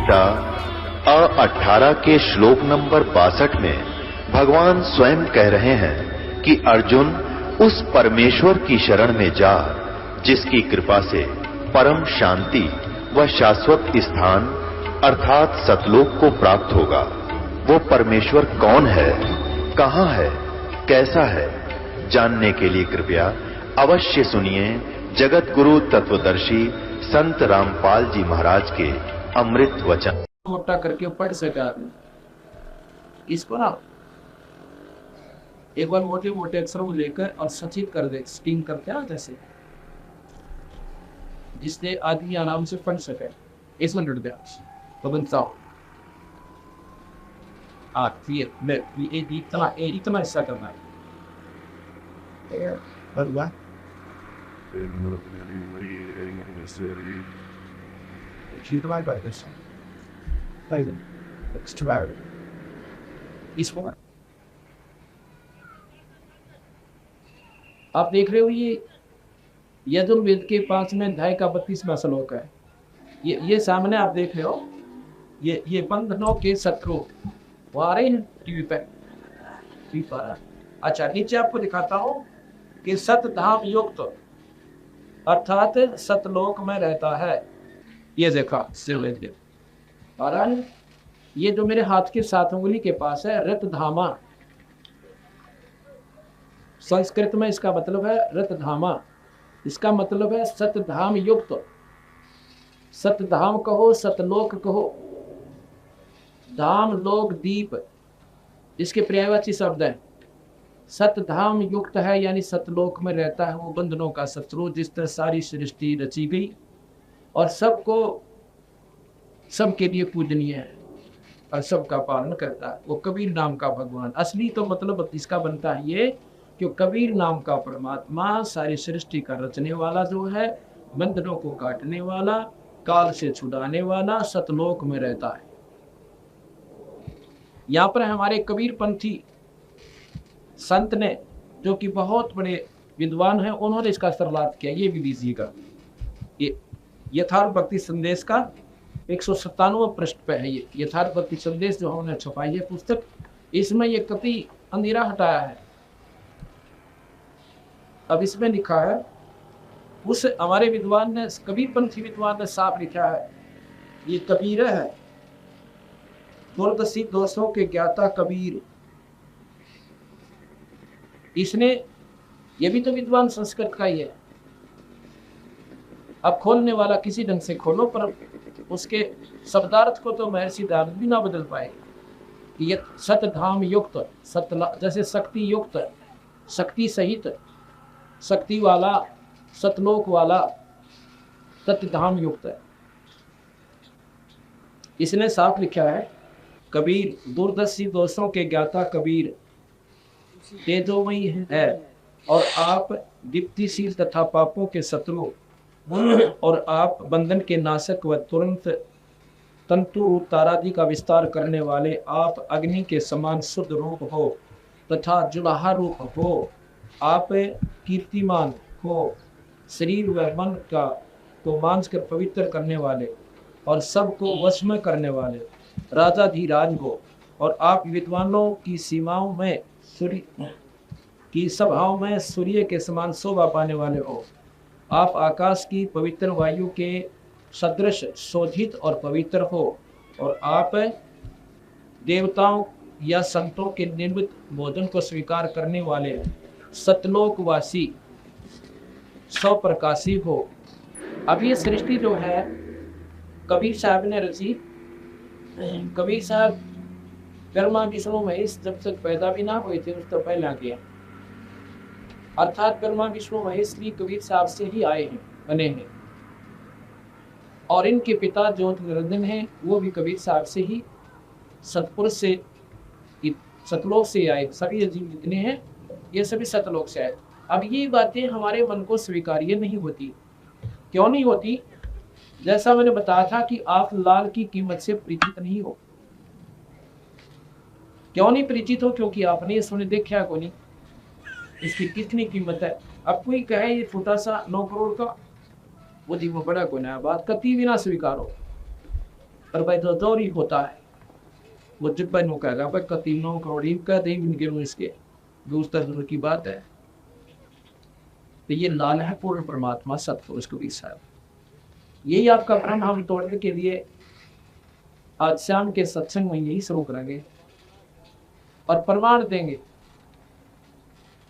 गीता अ18 के श्लोक नंबर 62 में भगवान स्वयं कह रहे हैं कि अर्जुन उस परमेश्वर की शरण में जा जिसकी कृपा से परम शांति व शाश्वत स्थान अर्थात सतलोक को प्राप्त होगा। वो परमेश्वर कौन है, कहां है, कैसा है, जानने के लिए कृपया अवश्य सुनिए जगत गुरु तत्वदर्शी संत रामपाल जी महाराज के अमृत वचन। मोटा करके पढ़ सके आदमी इसको ना एक बार मोटे मोटे अक्षरों में लेकर और सचित कर दे, स्टिंग करते हैं जैसे, जिससे आदमी आराम से पढ़ सके। इसमें जुड़ गया तो बनता हो इतना हिस्सा करना है। इसको आप देख रहे हो, ये यजुर्वेद के 5वें अध्याय का 32वां श्लोक है। ये सामने आप देख रहे हो, ये बंधनों के शत्रु वो आ रहे हैं टीवी पर। अच्छा, नीचे आपको दिखाता हूं कि सतधाम युक्त अर्थात सतलोक में रहता है। ये देखा आ रहा है, ये जो मेरे हाथ के 7 उंगली के पास है रतधामा, संस्कृत में इसका मतलब है रतधामा। इसका मतलब है सतधाम युक्त। सतधाम कहो, सतलोक कहो, धाम लोक दीप इसके पर्यायवाची शब्द है। सतधाम युक्त है यानी सतलोक में रहता है वो बंधनों का शत्रु, जिस तरह सारी सृष्टि रची गई और सबके लिए पूजनीय है और सबका पालन करता है। वो कबीर नाम का भगवान। असली तो मतलब इसका बनता है ये कि कबीर नाम का परमात्मा सारी सृष्टि का रचने वाला जो है, बंधनों को काटने वाला, काल से छुड़ाने वाला, सतलोक में रहता है। यहाँ पर हमारे कबीर पंथी संत ने, जो कि बहुत बड़े विद्वान हैं, उन्होंने इसका सरलात किया। ये भी लीजिएगा, ये यथार्थ भक्ति संदेश का 197वां पृष्ठ पे है। ये यथार्थ भक्ति संदेश जो हमने छपाई है पुस्तक, इसमें ये कति अंधेरा हटाया है। अब इसमें लिखा है, उस हमारे विद्वान ने, कबीर पंथी विद्वान ने साफ लिखा है, ये कबीर है, दुर्दशी दोषों के ज्ञाता कबीर। इसने, ये भी तो विद्वान संस्कृत का ही है। अब खोलने वाला किसी ढंग से खोलो, पर उसके शब्दार्थ को तो महर्षि दयानंद भी ना बदल पाए। ये सतधाम युक्त, जैसे शक्ति युक्त, शक्ति सहित, शक्ति वाला, सतलोक वाला, सतधाम युक्त है। इसने साफ लिखा है, कबीर दुर्दशी दोषों के ज्ञाता कबीर तेजोमयी है और आप दीप्तिशील तथा पापों के शत्रु, और आप बंधन के नाशक व तुरंत तंतु तारादि का विस्तार करने वाले, आप अग्नि के समान शुद्ध रूप हो तथा जुलाहा रूप हो, आप कीर्तिमान हो, शरीर व मन का को मांझ कर पवित्र करने वाले और सबको वश में करने वाले राजाधिराज हो, और आप विद्वानों की सीमाओं में सूर्य की सभाओं में सूर्य के समान शोभा पाने वाले हो। आप आकाश की पवित्र वायु के सदृश शोधित और पवित्र हो, और आप देवताओं या संतों के निर्मित भोजन को स्वीकार करने वाले सतलोकवासी स्वप्रकाशी हो। अब ये सृष्टि जो है कबीर साहब ने रची। कबीर साहब ब्रह्मा विष्णु महेश जब तक पैदा भी ना हुए थे उस तो पहले किया, अर्थात ब्रह्मा विष्णु महेश भी कबीर साहब से ही आए हैं, बने हैं। और इनके पिता ज्योति निरंजन हैं, वो भी कबीर साहब से ही सतपुर से, सतलोक से आए। सभी जीव जितने हैं ये सभी सतलोक से आए। अब ये बातें हमारे मन को स्वीकार्य नहीं होती। क्यों नहीं होती? जैसा मैंने बताया था कि आप लाल की कीमत से परिचित नहीं हो। क्यों नहीं परिचित हो? क्योंकि आपने ये सुने देखा को नहीं, इसकी कितनी कीमत है। अब कोई कहे ये छोटा सा 9 करोड़ का, वो जी वो बड़ा कोई नया बात कती भी ना स्वीकारो। और भाई तो दौरी होता है वो जब भाई नो कहेगा भाई कतीनों करोड़ी का दे गिनूं इसके दूसरा दूर की बात है। तो ये लाल है पूर्ण परमात्मा सतपुरुष कबीर साहब। यही आपका भ्रम हम तोड़ने के लिए आज शाम के सत्संग में यही शुरू करेंगे और प्रमाण देंगे,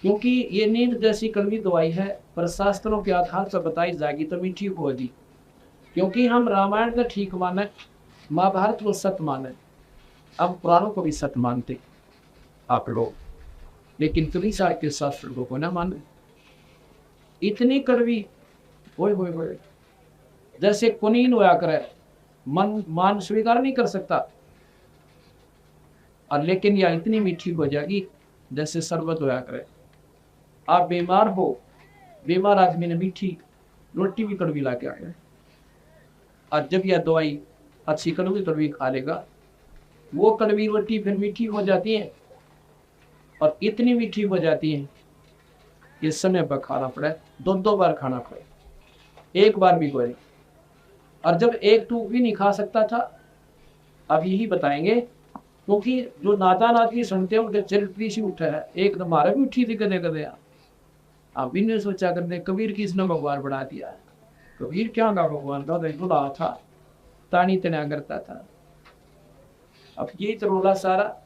क्योंकि ये नींद जैसी कड़वी दवाई है पर शास्त्रों के आधार पर बताई जाएगी तभी ठीक होगी। क्योंकि हम रामायण को ठीक माने, महाभारत को सत्य माने, अब पुराणों को भी सत्य मानते आप लोग, लेकिन कभी सारे के शास्त्रों को ना माने। इतनी कड़वी ओए जैसे कुनीन होया करे, मन मान स्वीकार नहीं कर सकता, और लेकिन यह इतनी मीठी हो जाएगी जैसे शरबत होया करे। आप बीमार हो, बीमार आदमी ने मीठी रोटी भी कड़वी ला के आए, और जब यह दवाई अच्छी कड़वी खा लेगा, वो कड़वी रोटी फिर मीठी हो जाती है, और इतनी मीठी हो जाती है कि समय पर खाना पड़े, दो बार खाना पड़े, एक बार भी कोई नहीं। और जब एक टूक भी नहीं खा सकता था, अब यही बताएंगे, क्योंकि जो नादान आदमी सुनते हैं उनके चरित्र से उठा है, एक हमारा भी उठी थी कदे कदे। आप भी ने सोचा करते कबीर किसने भगवान बना दिया। कबीर क्या का भगवान का रोला था, तानी तना करता था। अब यही तो रोला सारा,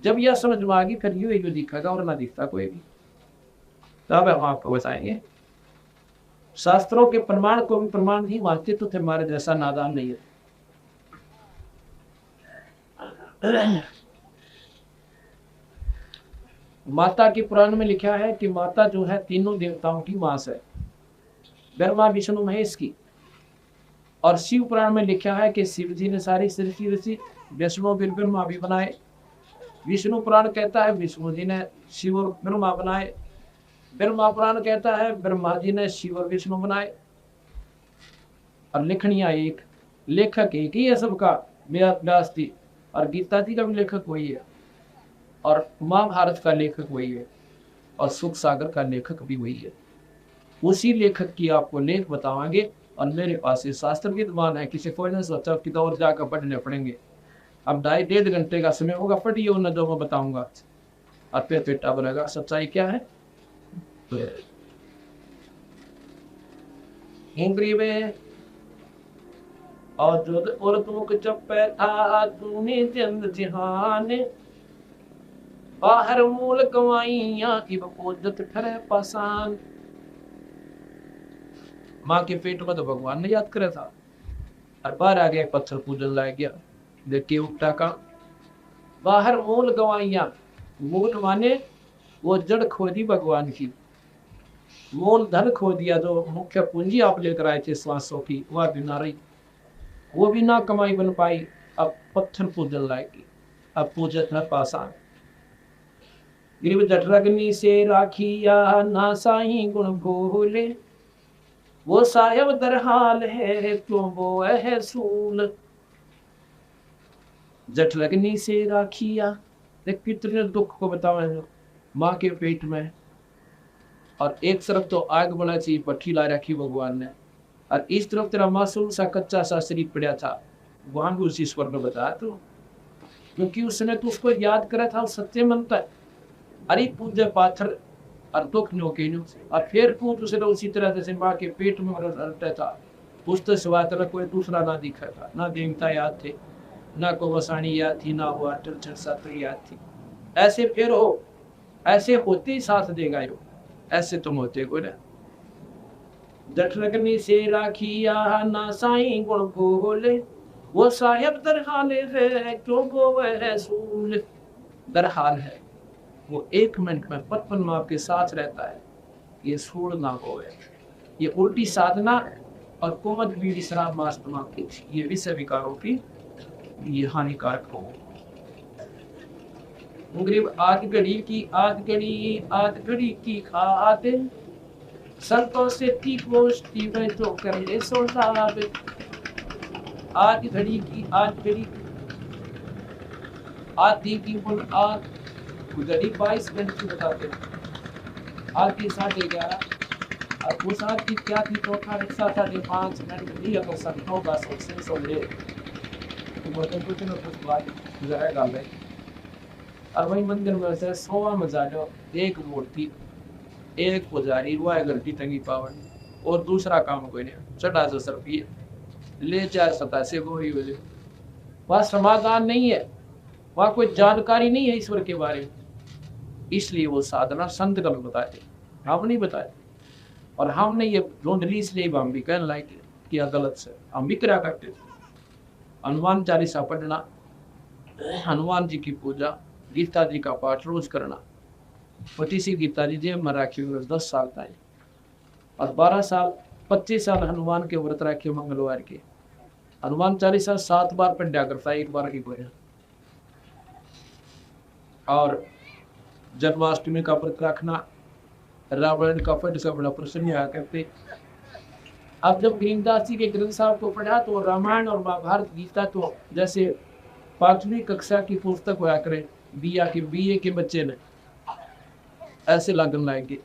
जब यह समझ में आ गई फिर यूं दिखेगा और ना दिखता कोई भी। तब हम आपको बताएंगे शास्त्रों के प्रमाण को भी प्रमाण नहीं मानते तो हमारे जैसा नादान नहीं है। माता के पुराण में लिखा है कि माता जो है तीनों देवताओं की मां है, ब्रह्मा विष्णु महेश की। और शिव पुराण में लिखा है कि शिव जी ने सारी सृष्टि रची, विष्णु ब्रह्मा भी बनाए। विष्णु पुराण कहता है विष्णु जी ने शिव और ब्रह्मा बनाए। ब्रह्मा पुराण कहता है ब्रह्मा जी ने शिव और विष्णु बनाए। और लिखनिया एक, लेखक एक ही है सबका, व्यास जी, और गीता जी का भी लेखक वही है, और महाभारत का लेखक वही है, और सुख सागर का लेखक भी वही है। उसी लेखक की आपको लेख बतावांगे। और मेरे पास ये शास्त्र विद्वान है, किसी को सोचा कि और जाकर पढ़ने पड़ेंगे। अब 2.5 घंटे का समय होगा, पढ़िए उन जो मैं बताऊंगा, और फिर पेटा बनेगा सच्चाई क्या है। में और जो और तुम चप्पे था तूने चंद जहान, बाहर मूल कमाइया की बकोदत ठहरे पासान। माँ के पेट में तो भगवान ने याद करा था, और बाहर आ गया पत्थर पूजन ला गया। देखिए उठा का बाहर मूल गवाइया, मूल माने वो जड़ खोदी भगवान की, मूल धन खो दिया, जो मुख्य पूंजी आप लेकर आए थे श्वासों की, वह भी ना रही, वो भी ना कमाई बन पाई। अब पत्थर पूजन लाएगी, अब पूजन है पासान। गिरिव जठरग्नि से राखिया ना साई गुण भूले, वो सायब दरहाल है क्यों वो है सूल। जठरग्नि से राखिया, देख कितने दुख को बतावे माँ के पेट में, और एक तरफ तो आग बना चाहिए पट्टी ला रखी भगवान ने, और इस तरफ तेरा मासूम सा कच्चा सा शरीर पड़ा था, वहां भी उसी ईश्वर ने बताया तो, क्योंकि उसने तो उसको याद करा था, सत्य मनता है। अरे पूज्य पाथर और दुख नो के नो, और फिर तू उसे तो उसी तरह जैसे माँ के पेट में रहता था, उस तो सिवा तरह कोई दूसरा ना दिखा था, ना देवता याद थे, ना को वसाणी याद थी, ना वो अटल शास्त्र याद थी। ऐसे फिर हो, ऐसे होते ही साथ देगा यो, ऐसे तुम होते को ना। जठरग्नि से राखिया ना साई गुण भूले, वो साहेब दरहाले है क्यों को वह सूल। दरहाल है, वो 1 मिनट में 55 माह के साथ रहता है, ये सूल ना हो। ये उल्टी साधना और कोमद बीड़ी शराब मांस तमाम की, ये विषय विकारों की ये हानिकारक हो। गरीब आध घड़ी की खाते, संतों से की गोष्ठी में जो करे सो लाभ। आध घड़ी आधी की बुल आध घड़ी 22 घंटे बताते, आधी 11:30, और उस आधी क्या थी, चौथा रिक्शा 5:30 मिनट दी, अगर संतों का सबसे सो ले तो बोलते कुछ ना कुछ बात जरा गल है। और वही मंदिर में से 100 मजालो, एक मूर्ति, एक पुजारी, वह घंटी टंगी पावन, और दूसरा काम कोई नहीं। चढ़ा जो रुपये ले 4 सतासे को ही बोले, वह समाधान नहीं है, वह कोई जानकारी नहीं है ईश्वर के बारे में। इसलिए वो साधना संत गल बताते, हम नहीं बताए। और हमने ये ढूंढ ली, इसलिए हम भी कहने लायक किया गलत से हम भी करा करते थे। हनुमान चालीसा पढ़ना, हनुमान जी की पूजा, गीता जी का पाठ रोज करना। पति सी गीता जी जेब में राखी 10 साल तक, और 12 साल 25 साल हनुमान के व्रत रखे मंगलवार के। हनुमान चालीसा 7 बार पढ़ा करता, 1 बार की कोई। और जन्माष्टमी का व्रत रखना, रावण का फट से बड़ा प्रसन्न हुआ करते। अब जब भीमदास जी के ग्रंथ साहब को पढ़ा तो रामायण और महाभारत गीता तो जैसे 5वीं कक्षा की पुस्तक हुआ करे, बीए के बच्चे ने ऐसे लगन लाएंगे।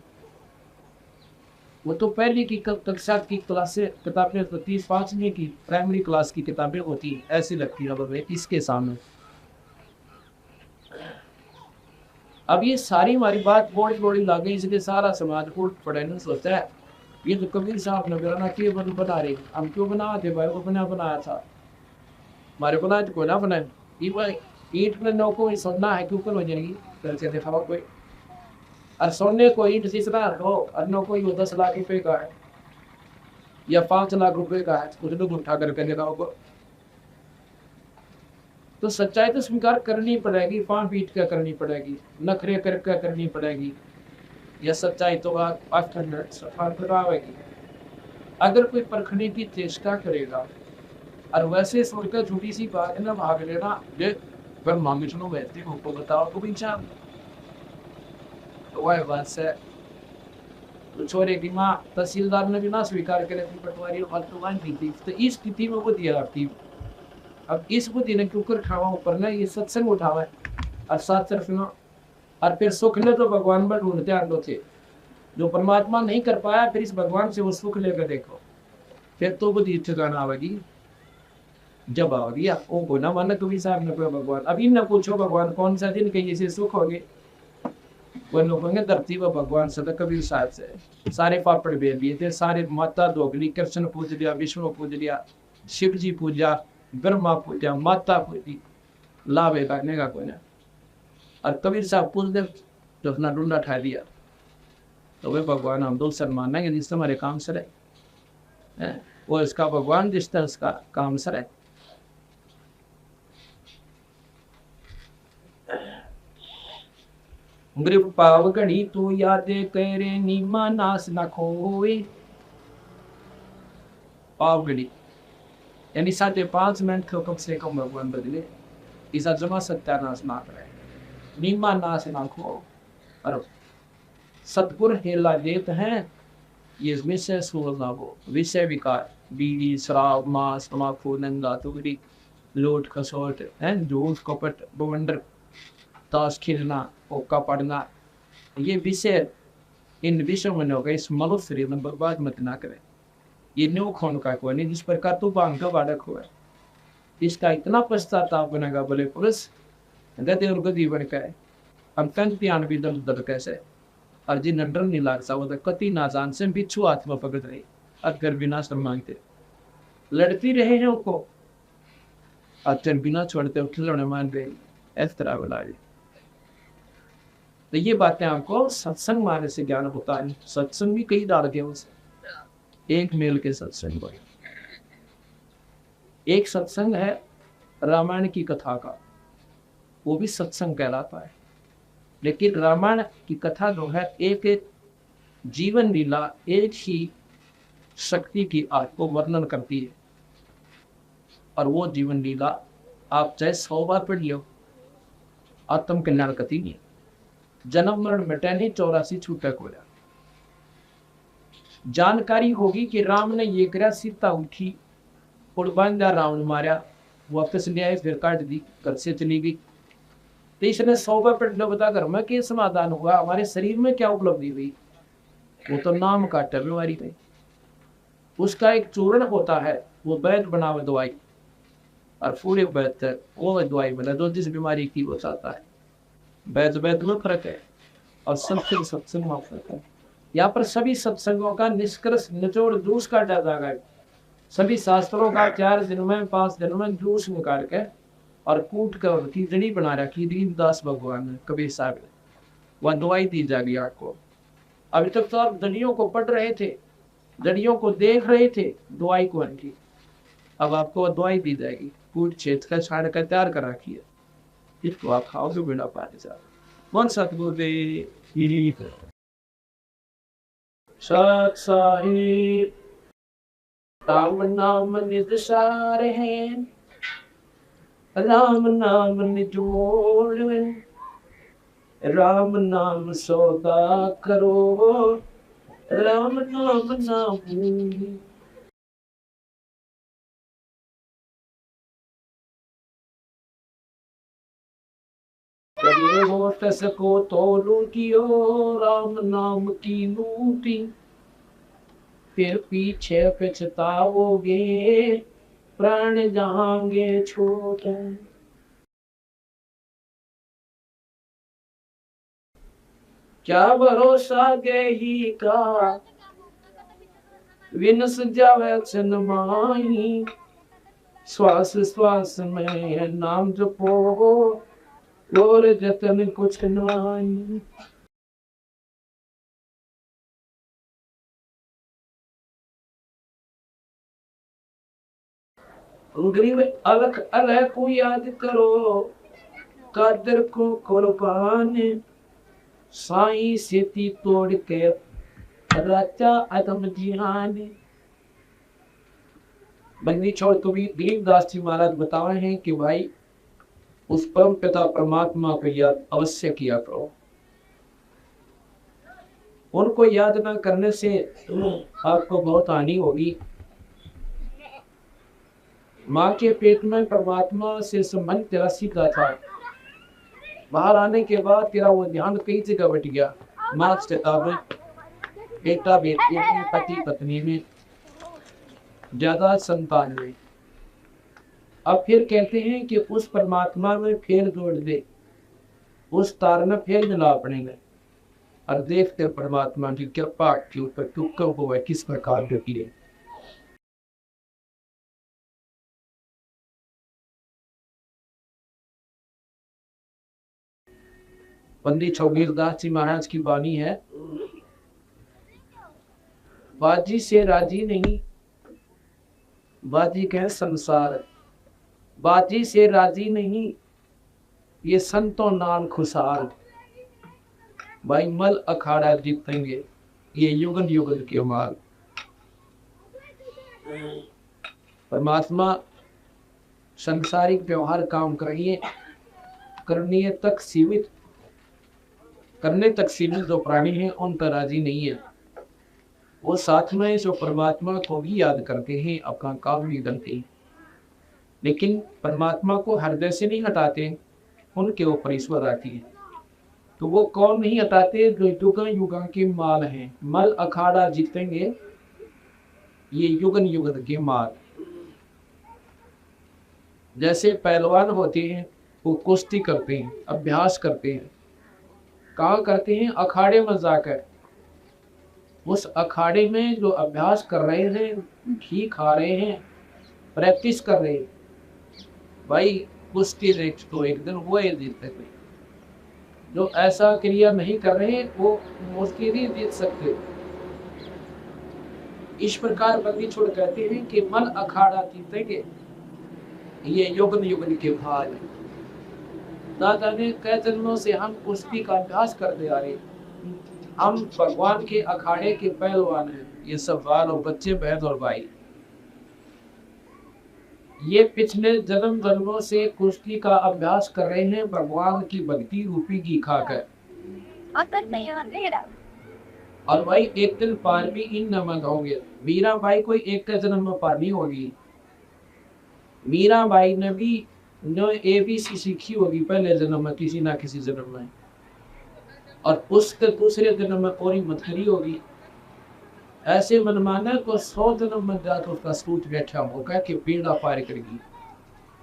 वो तो पहली की कक्षा की क्लासे किताबें होती, 5वीं की प्राइमरी क्लास की किताबें होती है, ऐसी लगती है इसके सामने। अब ये सारी हमारी बात बोड़ी बोड़ी लागे, इसलिए सारा समाज उल्ट पड़े नहीं सोचता है ये तो कबीर साहब ने मेरा ना क्यों बना रहे, हम क्यों बना थे भाई, वो बनाया था हमारे बनाए तो कोई ना बनाए। ईट में नौ को सोना है क्यों हो जाएगी, करके देखा कोई। और सोने को ईट तीसरा हो, और नौ को 10 लाख रुपए का है या 5 लाख रुपए का है, उसने तो उठा करके दिखाओ को। तो सच्चाई तो स्वीकार करनी पड़ेगी, पांव पीट कर करनी पड़ेगी, नखरे करके करनी पड़ेगी, यह सच्चाई तो आवेगी। अगर कोई परखने की चेष्टा करेगा और वैसे सोचकर छोटी सी बात ना भाग लेना, फिर मांगे सुनो वैसे को बताओ को भी चाह तो वह बात से तो छोरे की माँ तहसीलदार ने भी ना स्वीकार करे पटवारी थी, तो इस स्थिति में वो दिया आपकी। अब इस बुद्धि ने क्यों कर खावा ऊपर ना ये सत्संग उठावा और साथ तरफ ना, और फिर सुख ले तो भगवान पर ढूंढते आंदो थे, जो परमात्मा नहीं कर पाया फिर इस भगवान से वो सुख लेकर देखो, फिर तो बुद्धि ठिकाना आवेगी। जब आओगी वो को ना माना कभी साहब ने भगवान, अभी न पूछो भगवान कौन सा दिन कहीं से सुख होगे, वो लोग होंगे धरती व भगवान सदा कबीर साहब से सारे पापड़ बेच दिए थे, सारे माता दोगली, कृष्ण पूज लिया, विष्णु पूज लिया, शिव जी पूजा, ब्रह्मा पूजा, माता पूजी, लाभ है करने का कोई ना। और कबीर साहब पूछ दे तो अपना डूंडा ठा दिया, तो वे भगवान हम दो सर मानेंगे जिस हमारे काम सर है, वो इसका भगवान जिस तरह उसका काम सर है। ग्रिप पाव घड़ी तो यादे करे नीमा नास ना खोए। पाव घड़ी यानी 5.5 मिनट को कम से कम भगवान बदले, इसका जमा सत्यानाश ना करे, नीमा नाश ना खो। और सतगुर हेला देत हैं ये विषय सोलना वो विषय विकार, बीड़ी शराब मांस तम्बाकू नंगा तुगड़ी लोट खसोट है, जोश कपट बवंडर ताश खेलना ओका पढ़ना, ये विषय इन विषयों में होगा। इस मनुष्य शरीर में बर्बाद मत ना करें, ये न्यू खोन का कोई नहीं जिस प्रकार तो बांग का बाड़क हुआ, इसका इतना पश्चाताप बनेगा बोले पुरुष गदे और गदी बन गए। हम कंतियान भी दल दल कैसे और जिन डर नहीं लाग सा वो कति ना जान से बिच्छू हाथ में पकड़ रही अगर बिना श्रम मांगते लड़ती रहे हैं उनको अचर बिना छोड़ते खिलौने मान गए इस तरह बोला। तो ये बातें आपको सत्संग माने से ज्ञान होता है। सत्संग भी कई डाल के उसे एक मेल के सत्संग पर, एक सत्संग है रामायण की कथा का, वो भी सत्संग कहलाता है। लेकिन रामायण की कथा जो है एक जीवन लीला, एक ही शक्ति की आग को वर्णन करती है, और वो जीवन लीला आप चाहे 100 बार पढ़ लो आत्म कल्याण कति नहीं, जन्म मरण मिटे नहीं 84 छूटक हो जाए। जानकारी होगी कि राम ने ये करा, सीता उठी और बांधा रावण मारा, वापस ले आए, फिर काट दी, घर से चली गई। तो इसने 100 बार पढ़ लो, बता घर में क्या समाधान हुआ, हमारे शरीर में क्या उपलब्धि हुई, वो तो नाम काटा बीमारी में। उसका एक चूर्ण होता है, वो वैद्य बनावे दवाई, और पूरे बेहतर वो दवाई बना जो जिस बीमारी की बताता है। वैद वैद में फर्क है और सत्संग सत्संग में फर्क है। यहाँ पर सभी सत्संगों का निष्कर्ष निचोड़ जूस का डाला गया। सभी शास्त्रों का 4 दिन में 5 दिन में जूस निकाल के और कूट कर खिचड़ी बना रखी दीनदास भगवान ने कबीर साहब ने, वह दवाई दी जा रही आपको। अभी तक तो आप दड़ियों को पढ़ रहे थे, दड़ियों को देख रहे थे, दवाई को नहीं। अब आपको दवाई दी जाएगी, कूट छेद का छाड़ कर तैयार कर रखी है, इसको आप खाओगे बिना पानी से। मन सतगुरुदेव सत साहिब राम नाम निज सार है, राम नाम निज मोल, राम नाम सौदा करो, राम नाम ना भूल। को तोलू कियो राम नाम की लूटी, फिर पीछे पछताओगे प्राण जाएंगे छोटे। क्या भरोसा गेही का विनस जावे चन माही, श्वास श्वास में नाम जपो और जतन कुछ नहीं। गरीब अलग अलग को याद करो, कादर को कुर्बान, साई सेती तोड़ के राजा आदम जिहान। बंदी छोड़ कबीर गरीबदास जी महाराज बता रहे हैं कि भाई उस परम पिता परमात्मा को याद अवश्य किया करो। उनको याद ना करने से आपको बहुत हानि होगी। माँ के पेट में परमात्मा से संबंध तेरा सीधा था, बाहर आने के बाद तेरा वो ध्यान कई जगह बट गया। माँ से बेटा बेटी में, पति पत्नी में, ज्यादा संतान में। अब फिर कहते हैं कि उस परमात्मा में फिर जोड़ दे, उस तार में फिर मिला अपने में, और देखते परमात्मा की कृपा के ऊपर टुक्का हुआ किस प्रकार के। पंडित छबीरदास जी महाराज की वाणी है, बाजी से राजी नहीं, बाजी कह संसार, बाजी से राजी नहीं ये संतों नाम खुशार। भाई मल अखाड़ा जीतेंगे ये युगन युगन के माल। परमात्मा संसारिक व्यवहार काम करिए, करने तक सीमित, करने तक सीमित जो प्राणी हैं उन पर राजी नहीं है। वो साथ में जो परमात्मा को भी याद करते हैं, अपना काम भी करते हैं, लेकिन परमात्मा को हृदय से नहीं हटाते, उनके ऊपर ईश्वर आती है। तो वो कौन नहीं हटाते? जो युगन युगन के माल हैं। मल अखाड़ा जीतेंगे ये युगन युगन के माल। जैसे पहलवान होते हैं वो कुश्ती करते हैं, अभ्यास करते हैं। कहाँ करते हैं? अखाड़े में जाकर। उस अखाड़े में जो अभ्यास कर रहे हैं, घी खा रहे हैं, प्रैक्टिस कर रहे हैं, भाई कुश्ती रेट तो एक दिन वो ही जीतते थे। जो ऐसा क्रिया नहीं कर रहे वो मुश्किल ही जीत सकते। इस प्रकार बंदी छोड़ कहते हैं कि मन अखाड़ा जीतेंगे ये युगन युगन के भाग। दादा ने कई जन्मों से हम कुश्ती का अभ्यास करते आ रहे, हम भगवान के अखाड़े के पहलवान हैं। ये सब बाल और बच्चे, बहन और भाई, ये पिछले जन्म जन्मों से कुश्ती का अभ्यास कर रहे हैं भगवान की भक्ति रूपी घी खाकर। और भाई एक दिन पार भी इन नमक होंगे। मीरा बाई कोई एक के जन्म में पार नहीं होगी। मीरा बाई ने भी जो ABC सीखी होगी पहले जन्म में, किसी ना किसी जन्म में, और उसके दूसरे जन्म में और हिम्मत करी होगी। ऐसे मनमाना को 100 जन्म में जाकर उसका सूट बैठा होगा कि पीड़ा पार करेगी।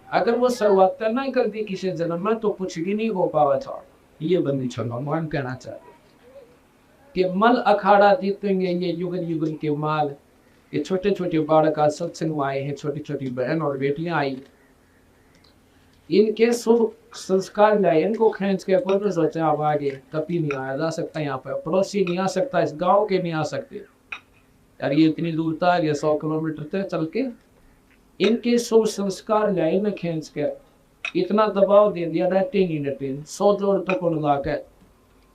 अगर वो शुरुआत नहीं करती किसी जन्म में तो कुछ भी नहीं हो पावा था। ये बंदी छोड़ भगवान कहना चाहते कि मल अखाड़ा जीतेंगे ये युगल युगल के माल। ये छोटे छोटे बालक आज सत्संग आए हैं, छोटी छोटी बहन और बेटियां आई, इनके शुभ संस्कार लाए, इनको खींच के कोई सोचे अब आगे कभी नहीं आया जा सकता, यहाँ पर पड़ोसी नहीं आ सकता, इस गांव के नहीं आ सकते यार, ये इतनी दूर था, ये 100 किलोमीटर तक चल के इनके शुभ संस्कार लाए न खींच के, इतना दबाव दे दिया रहते नहीं रहते 100 जोड़ तक को लगा के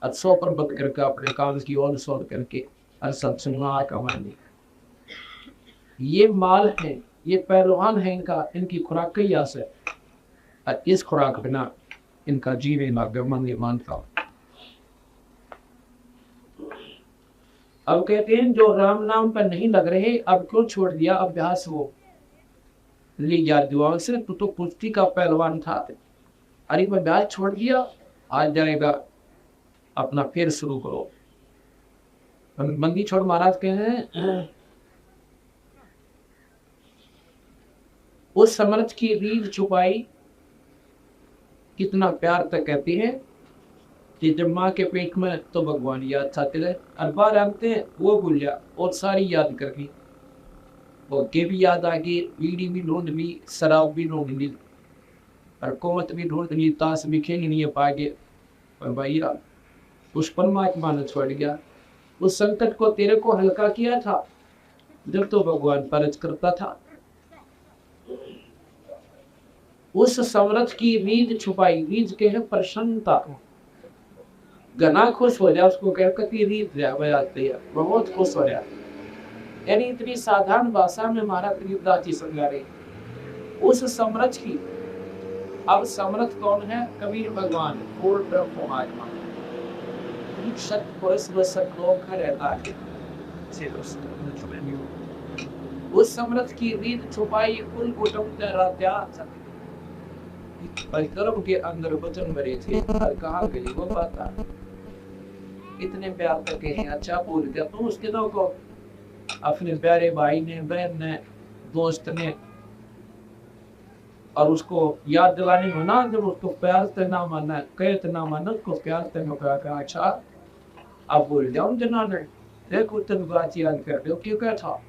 100 पर बंद करके अपने काम की ओर सोच करके और सत्संग कमाने। ये माल है, ये पहलवान है, इनका इनकी खुराक कई आस है, इस खुराक बिना इनका जीने मन ये मानता। अब कहते हैं जो राम नाम पर नहीं लग रहे अब क्यों छोड़ दिया अभ्यास, वो ली जा दुआओं से, तो कुश्ती का पहलवान था, अरे मैं अभ्यास छोड़ दिया, आज जाएगा अपना फिर शुरू करो। बंदी छोड़ महाराज कह रहे हैं उस समर्थ की रीढ़ छुपाई, कितना प्यार तक कहती है कि जब माँ के पेट में तो भगवान याद था तेरे, और बार आते हैं वो भूल जा और सारी याद कर गई, वो के भी याद आ गई, बीड़ी भी ढूंढ ली, शराब भी ढूंढ ली, और कोमत भी ढूंढ ली, ताश भी खेल नहीं पाएंगे, पर भैया उस परमात्मा ने छोड़ गया, उस संकट को तेरे को हल्का किया था जब तो भगवान परज करता था। उस समर्थ की रीझ छुपाई, रीझ के है प्रसन्नता, घना खुश हो जाए उसको कहकर रीझ बहुत खुश हो जाए, यानी इतनी साधारण भाषा में हमारा गरीबदास जी समझा रहे उस समर्थ की। अब समर्थ कौन है? कबीर भगवान, पूर्ण ब्रह्म आत्मा, सत्य पुरुष व सतलोक में रहता है। उस समर्थ की रीझ छुपाई कुल कुटुंब गर्भ के अंदर वचन भरे थे, और कहाँ गई वो पता, इतने प्यार करके हैं, अच्छा बोल दिया तो उसके दो को अपने प्यारे भाई ने, बहन ने, दोस्त ने, और उसको याद दिलाने में ना, जब उसको प्यार से ना माना, कहते ना माना, उसको प्यार से कहा अच्छा अब बोल जाओ जना ने देखो तुम बात याद कर दो क्यों क्या था,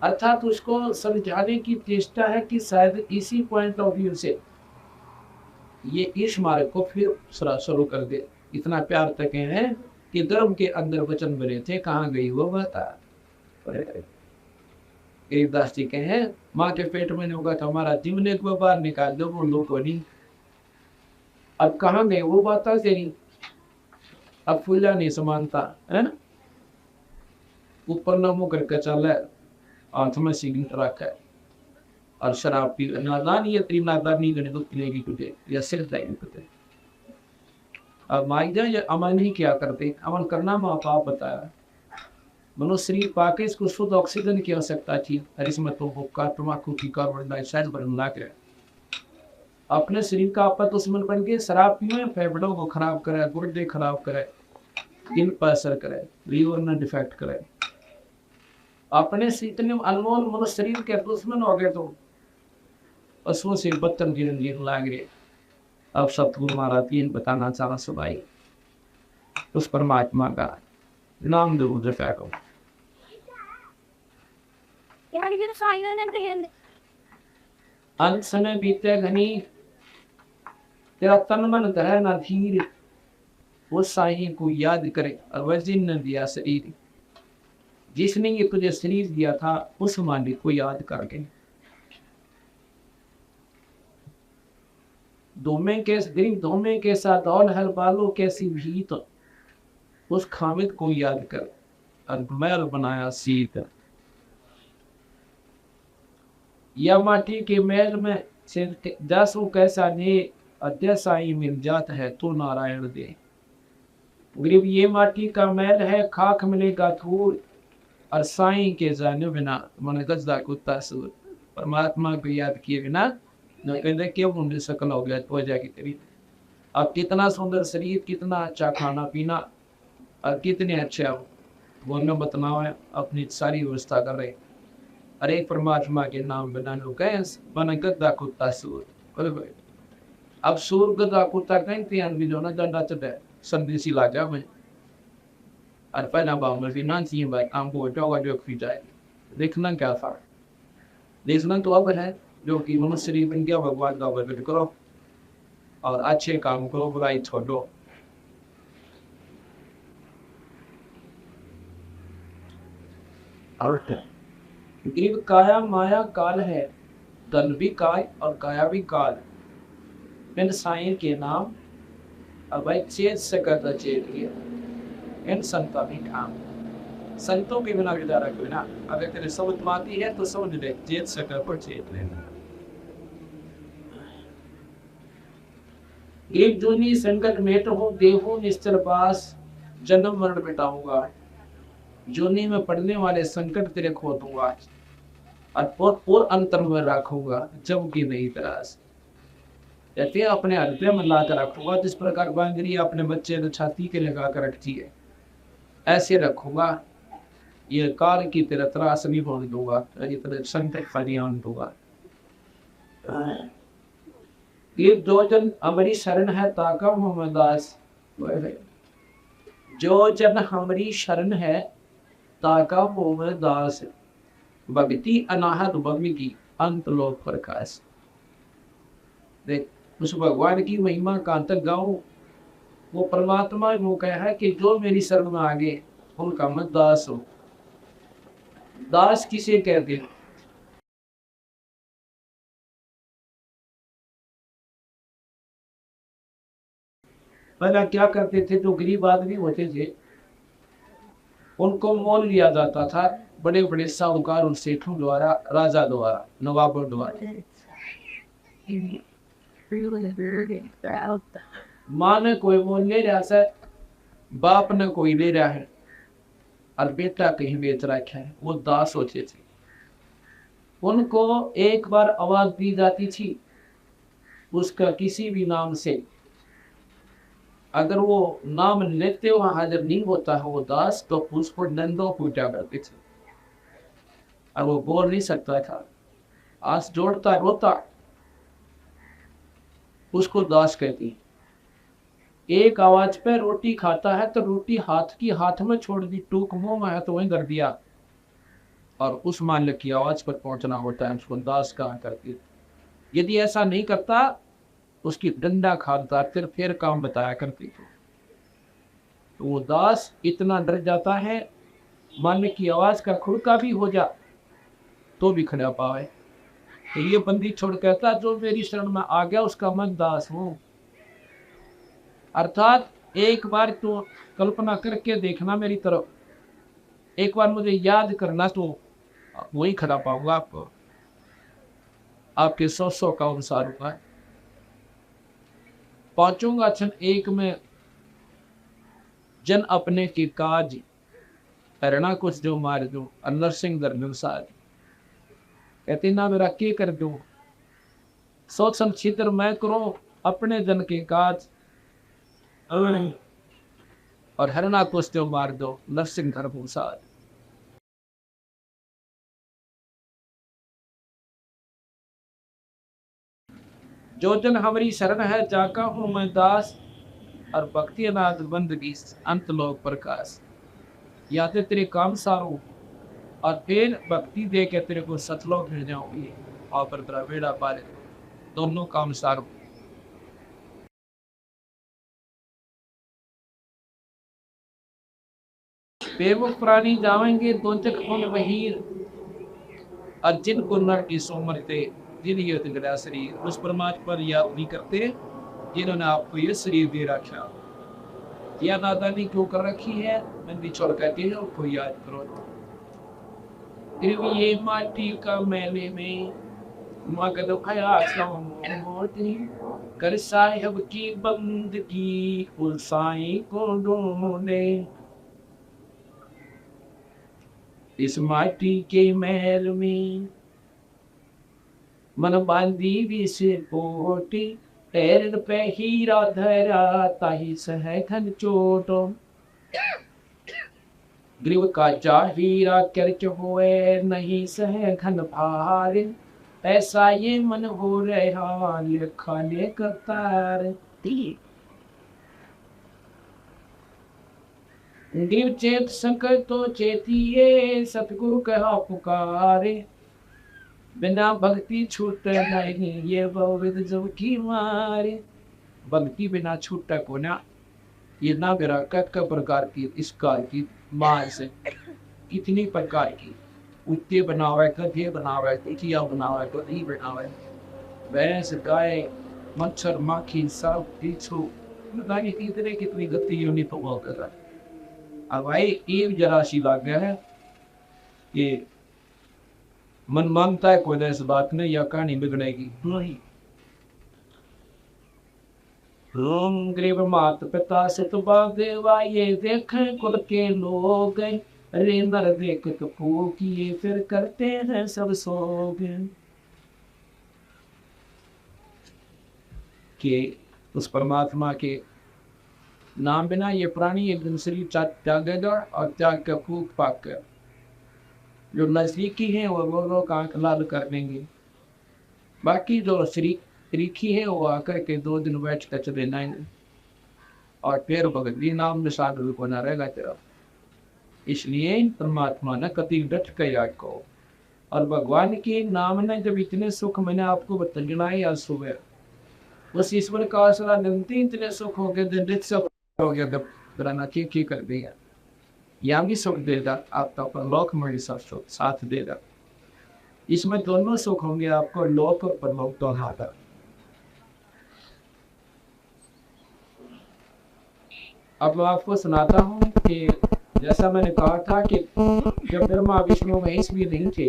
अर्थात उसको समझाने की चेष्टा है कि शायद इसी पॉइंट ऑफ व्यू से ये इस मार्ग को फिर शुरू कर दे। इतना प्यार तक है कि गर्भ के अंदर वचन बने थे, कहाँ गई वो बता। गरीबदास जी के हैं माँ के पेट में होगा तो हमारा जिमने को बाहर निकाल दो, वो लोग को नहीं, अब कहाँ गए वो बात तेरी, अब फूला नहीं समानता है ना, ऊपर नमो करके चल है, हाथ में सिगरेट रखा है और शराब पी, नादानी या तेरी नादानी गणे तो पिलेगी तुझे या सिर जाएगी तुझे। अब माइजा या अमन ही क्या करते, अमन करना माँ बाप बताया, मनुष्य शरीर पाके इसको शुद्ध ऑक्सीजन की आवश्यकता थी, और इसमें तो हुक्का तम्बाकू की कार्बन डाइऑक्साइड बनना के अपने शरीर का आपा दुश्मन बन के शराब पिए, फेफड़ों को खराब करे, गुर्दे खराब करे, दिल पर असर करे, लीवर में डिफेक्ट करे, अपने इतने अनमोल मनुष्य शरीर के दुश्मन हो गए तो पशुओं से बदतर जीवन जीवन लाग रहे। अब सतगुरु महाराज तीन बताना चाहा सुनाई, उस परमात्मा का नाम दो फेंको, अंत समय बीते घनी, तेरा तन मन धरे ना धीर, वो साईं को याद करे और वह जिन दिया शरीर, जिसने ये तुझे शरीर दिया था उस मालिक को याद करके, धोमे के साथ और हर बालों कैसी भीत, उस खामिद को याद कर और मैल बनाया सीत, या माटी के मैल में से जसो कैसा ने अध्यसाई मिल जाता है तो नारायण दे। गरीब ये माटी का मैल है, खाक मिलेगा धूल, और साईं के जाने बिना मन गजदा कुत्ता सूर, परमात्मा को याद किए बिना न कहते क्यों मुंडे सकल हो गया तो जाके तेरी। अब कितना सुंदर शरीर, कितना अच्छा खाना पीना और कितने अच्छे वो न बतनाव है, अपनी सारी व्यवस्था कर रहे, अरे परमात्मा के नाम बना लो कैस बना गद्दा कुत्ता सूर। बोले भाई अब सूर गद्दा कुत्ता कहीं तियान भी जो ना डंडा चढ़े संदेशी लाजा में और पहला बाव में फिनांसी भाई आमको जोगा जो खी जाए देखना क्या था देखना तो अब है जो कि मनुष्य शरीर बन गया भगवान का वर्णन करो और अच्छे काम करो बुराई छोड़ो। ग्रीव काया माया काल है धन भी काय और काया भी काल इन साईं के नाम अब चेत से करता चेत किया इन संता भी काम संतों के बिना गुजारा कोई ना अगर तेरे समझ में आती है तो समझ ले चेत से कर पर चेत लेना। एक जूनी संकट में तो हो देहो निश्चल पास जन्म मरण मिटाऊंगा जूनी में पड़ने वाले संकट तेरे खो दूंगा और अंतर में रखूंगा जब की नहीं तरास कहते अपने हृदय में ला कर रखूंगा जिस प्रकार बांगरी अपने बच्चे ने छाती के लगा कर रखती है ऐसे रखूंगा ये काल की तेरा त्रास नहीं होने दूंगा ये तेरे संकट फरियान दूंगा। ये दो जन हमारी शरण है ताका मोहम्मद दास जो जन हमारी शरण है ताका मोहम्मद दास भक्ति अनाहत भक्ति की अंत लोक प्रकाश। देख उस भगवान की महिमा का अंत गाओ वो परमात्मा वो कहा है कि जो मेरी शरण में आगे उनका मैं दास हूं। दास किसे कहते हैं पहला क्या करते थे जो गरीब आदमी होते थे उनको मोल लिया जाता था बड़े बड़े साहूकार और सेठों द्वारा राजा द्वारा नवाबों द्वारा। माँ ने कोई मोल ले रहा है बाप ने कोई ले रहा है और बेटा कहीं बेच रखा है वो दास होते थे। उनको एक बार आवाज दी जाती थी उसका किसी भी नाम से अगर वो नाम लेते हुए हाजिर नहीं होता है वो दास तो उसको नंदो पूजा करते थे और वो बोल नहीं सकता था आस जोड़ता रोता उसको दास कहती। एक आवाज पे रोटी खाता है तो रोटी हाथ में छोड़ दी टूक मुंह में है तो वहीं कर दिया और उस मालिक की आवाज पर पहुंचना होता है उसको दास कहा करती। यदि ऐसा नहीं करता उसकी डंडा खाता फिर काम बताया करती थी। तो वो दास इतना डर जाता है मालिक की आवाज का खुड़का भी हो जा तो भी खड़ा पावे। तो ये बंदी छोड़ कहता जो मेरी शरण में आ गया उसका मैं दास हूं। अर्थात एक बार तो कल्पना करके देखना मेरी तरफ एक बार मुझे याद करना तो वही खड़ा पाऊंगा आपको आपके 100 का अनुसार होगा पहुंचूंगा क्षण एक में जन अपने की काज करना कुछ जो मार दो अंदर सिंह दर साज कहते ना मेरा के कर दो सोच संचित्र मैं करो अपने जन के काज और हरना कुछ जो मार दो नरसिंह धर्म साज। जो जन हमारी शरण है जाका हूं मैं दास और भक्ति अनाथ बंदगी अंत लोक प्रकाश। या तो तेरे काम सारो और फिर भक्ति दे के तेरे को सतलोक मिल जाऊंगी और पर तेरा बेड़ा पाले दोनों काम सारो। बेमुख प्राणी जावेंगे दोचक उन वहीर और जिनको नर की सोमरते जिन्हें शरीर उस परमात्मा पर याद नहीं करते जिन्होंने आपको ये शरीर दे रखा या नादानी क्यों कर रखी है मंदी छोड़ कहते हैं उसको याद करो। ये माटी का मैले में मगद खया कर साहिब की बंदगी उस साईं को ढूंढे इस माटी के महल में मन बांधी भी से पोटी पैर पे हीरा धरा ताही सहखन चोटो। ग्रीव का हीरा कर्ज होए नहीं सह घन भार, ऐसा ये मन हो रहा खाने कतार। ग्रीव चेत संकर तो चेतिए, सतगुरु कहा पुकारे, बिना भक्ति छूट नहीं ये बहुविध जो की मारे। भक्ति बिना छूटा को ना, ये ना मेरा कक प्रकार की इस काल की मार से कितनी प्रकार की उत्ते बनावे, गधे बनावे, कुटिया बनावे, गधी बनावे, भैंस गाय मच्छर माखी सब पीछू बताइए कितने कितनी गति यूनिट हो कर रहा है। अब भाई एक जरा सी बात है कि मन मानता है कोई ऐसी बात नहीं या कहानी बिगड़ेगी नहीं। ओम ग्रीव मात पिता सतबा देवा ये देख कुल के लोग, रे नर देख तो किए फिर करते हैं सब सोग। के उस परमात्मा के नाम बिना ये प्राणी एक दिन शरीर त्यागेगा और त्याग कर फूक पाक कर जो नजदीकी है वो लोग आंख लाल कर देंगे, बाकी जो शरीकी है वो आकर के 2 दिन बैठ कर चले जाएंगे और फिर भगवती नाम में साधु को न रहेगा तेरा। इसलिए परमात्मा ने कति डट कर याद को, और भगवान के नाम ने जब इतने सुख मैंने आपको बताना ही आज सुबह उस ईश्वर का आसरा निरंतर इतने सुख हो गए दिन सब हो गया जब कराना की कर दिया। यहाँ भी सुख देगा आपका लोक में साथ देगा, इसमें दोनों सुख होंगे आपको लोक और परलोक तो हाथ। अब मैं आपको सुनाता हूँ कि जैसा मैंने कहा था कि जब ब्रह्मा विष्णु महेश भी नहीं थे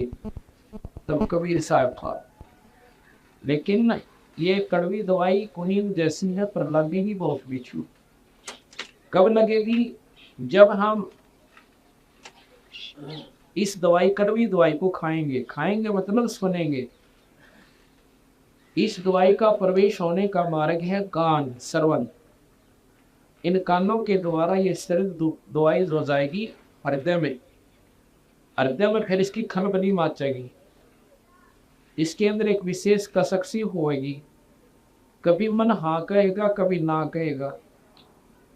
तब कबीर साहब था, लेकिन ये कड़वी दवाई कुनीन जैसी है पर लगेगी बहुत बिछू। कब लगेगी? जब हम इस दवाई कड़वी दवाई को खाएंगे मतलब सुनेंगे। इस दवाई का प्रवेश होने का मार्ग है कान, श्रवण। इन कानों के द्वारा ये शरीर दवाई हो जाएगी हृदय में फिर इसकी खलबली माचेगी, इसके अंदर एक विशेष कसक होएगी। कभी मन हाँ कहेगा कभी ना कहेगा,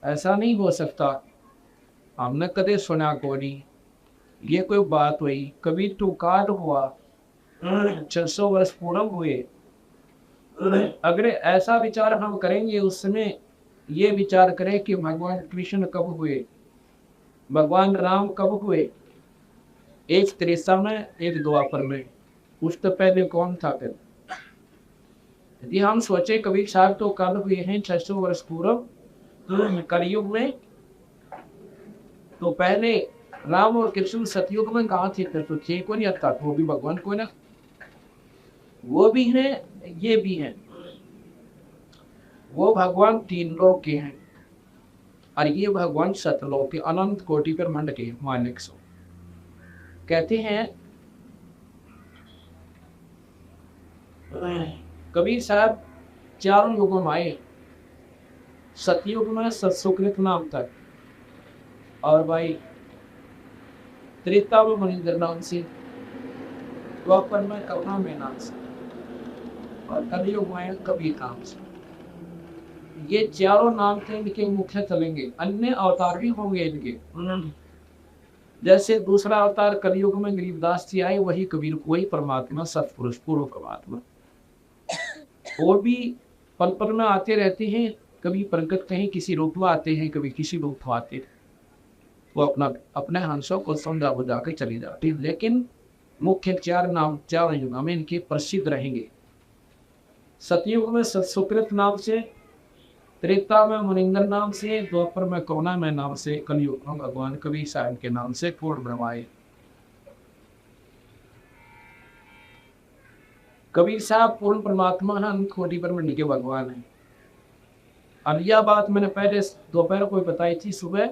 ऐसा नहीं हो सकता। हमने कदे सुना को नहीं, ये कोई बात हुई। कभी टुकार हुआ 600 वर्ष पूर्ण हुए, अगर ऐसा विचार हम करेंगे उस समय ये विचार करें कि भगवान कृष्ण कब हुए, भगवान राम कब हुए, एक त्रेता में एक द्वापर में, उस तो पहले कौन था फिर? यदि हम सोचे कबीर साहब तो कल हुए हैं 600 वर्ष पूर्व कलयुग में, तो पहले राम और कृष्ण सतयुग में कहा थे? फिर तो थे को नहीं आता, वो भी भगवान को ना, वो भी है ये भी है। वो भगवान 3 लोक के हैं और ये भगवान सतलोक के अनंत कोटि पर मंड के मालिक सो। कहते हैं कबीर साहब 4 युगों में आए। सतयुग में सत्सुकृत नाम तक, और भाई त्रेता में मनिंदर नाम से, द्वापर में करुणा में नाम से, और कलयुग में कबीर नाम से। ये 4 नाम थे इनके मुख्य चलेंगे, अन्य अवतार भी होंगे इनके। जैसे दूसरा अवतार कलयुग में गरीबदास जी आए, वही कबीर, वही परमात्मा सतपुरुष पूर्व परमात्मा। और भी पल पल में आते रहते हैं, कभी प्रकट कहीं किसी रूप में आते हैं, कभी किसी रूप में आते हैं। वो अपने हंसों को समझा बुझा कर चले जाते हैं, लेकिन मुख्य 4 नाम 4 युग में इनके प्रसिद्ध रहेंगे। सतयुग में सत्सुकृत नाम से, त्रेता में मुनिंदर नाम से, द्वापर में करुणा में नाम से, कलयुग में भगवान कबीर साहब के नाम से पूर्ण ब्रह्माए। कबीर साहब पूर्ण परमात्मा है, कोटि पर मंडी के भगवान है। और यह बात मैंने पहले दोपहर को बताई थी सुबह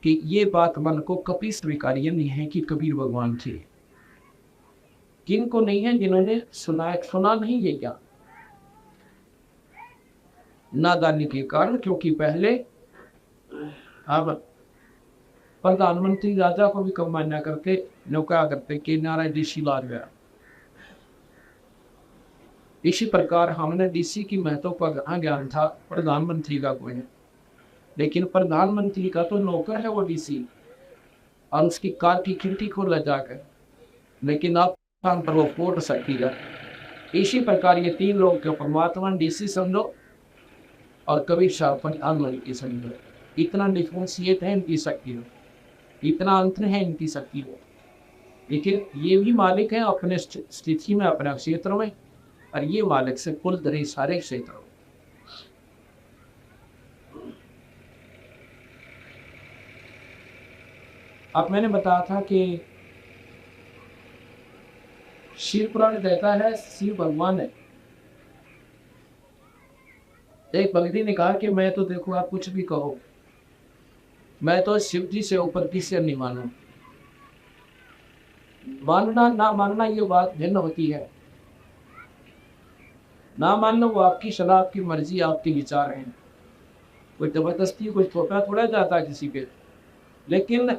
कि ये बात मन को कभी स्वीकार्य नहीं है कि कबीर भगवान थे। किनको नहीं है? जिन्होंने सुना नहीं ये क्या नादानी के कारण, क्योंकि पहले अब प्रधानमंत्री राजा को भी कम मान्या करके क्या करते कि नारायण ऋषि ला गया। इसी प्रकार हमने डीसी की महत्व का कहाँ ज्ञान था, प्रधानमंत्री का कोई है, लेकिन प्रधानमंत्री का तो नौकर है वो डीसी, और उसकी कार की खिड़की खोला जाकर, लेकिन आप पर वो फोड़ सकेगा। इसी प्रकार ये तीन लोग के परमात्मा डीसी समझो और कभी प्रधानमंत्री समझो, इतना डिफ्रेंशिएट है इनकी शक्ति हो, इतना अंतर है इनकी शक्ति हो। लेकिन ये भी मालिक है अपने स्थिति में, अपने क्षेत्र में, और ये मालिक से कुल तरह सारे क्षेत्रों। अब मैंने बताया था कि शिव पुराण कहता है शिव भगवान है। एक भक्ति ने कहा कि मैं तो देखो आप कुछ भी कहो, मैं तो शिव जी से ऊपर किसी नहीं मानू। मानना ना मानना ये बात भिन्न होती है। ना मानना वो आपकी सलाह, आपकी मर्जी, आपके विचार हैं। कोई जबरदस्ती कोई थोपा थोड़ा जाता किसी पे। लेकिन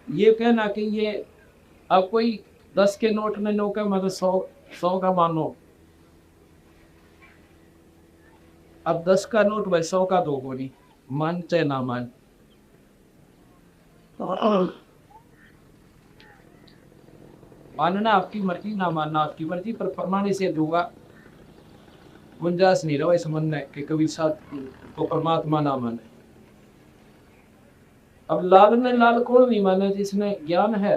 ये कहना कि ये अब कोई 10 के नोट में नो का मतलब 100 का मानो, अब 10 का नोट भाई 100 का दो नहीं, मान चाहे ना मान। मानना आपकी मर्जी, ना मानना आपकी मर्जी, पर परमाने से दूंगा गुंजाइश नहीं रहा इस मन के कभी साथ को परमात्मा ना माने। अब लाल ने लाल कौन नहीं माने, जिसने ज्ञान है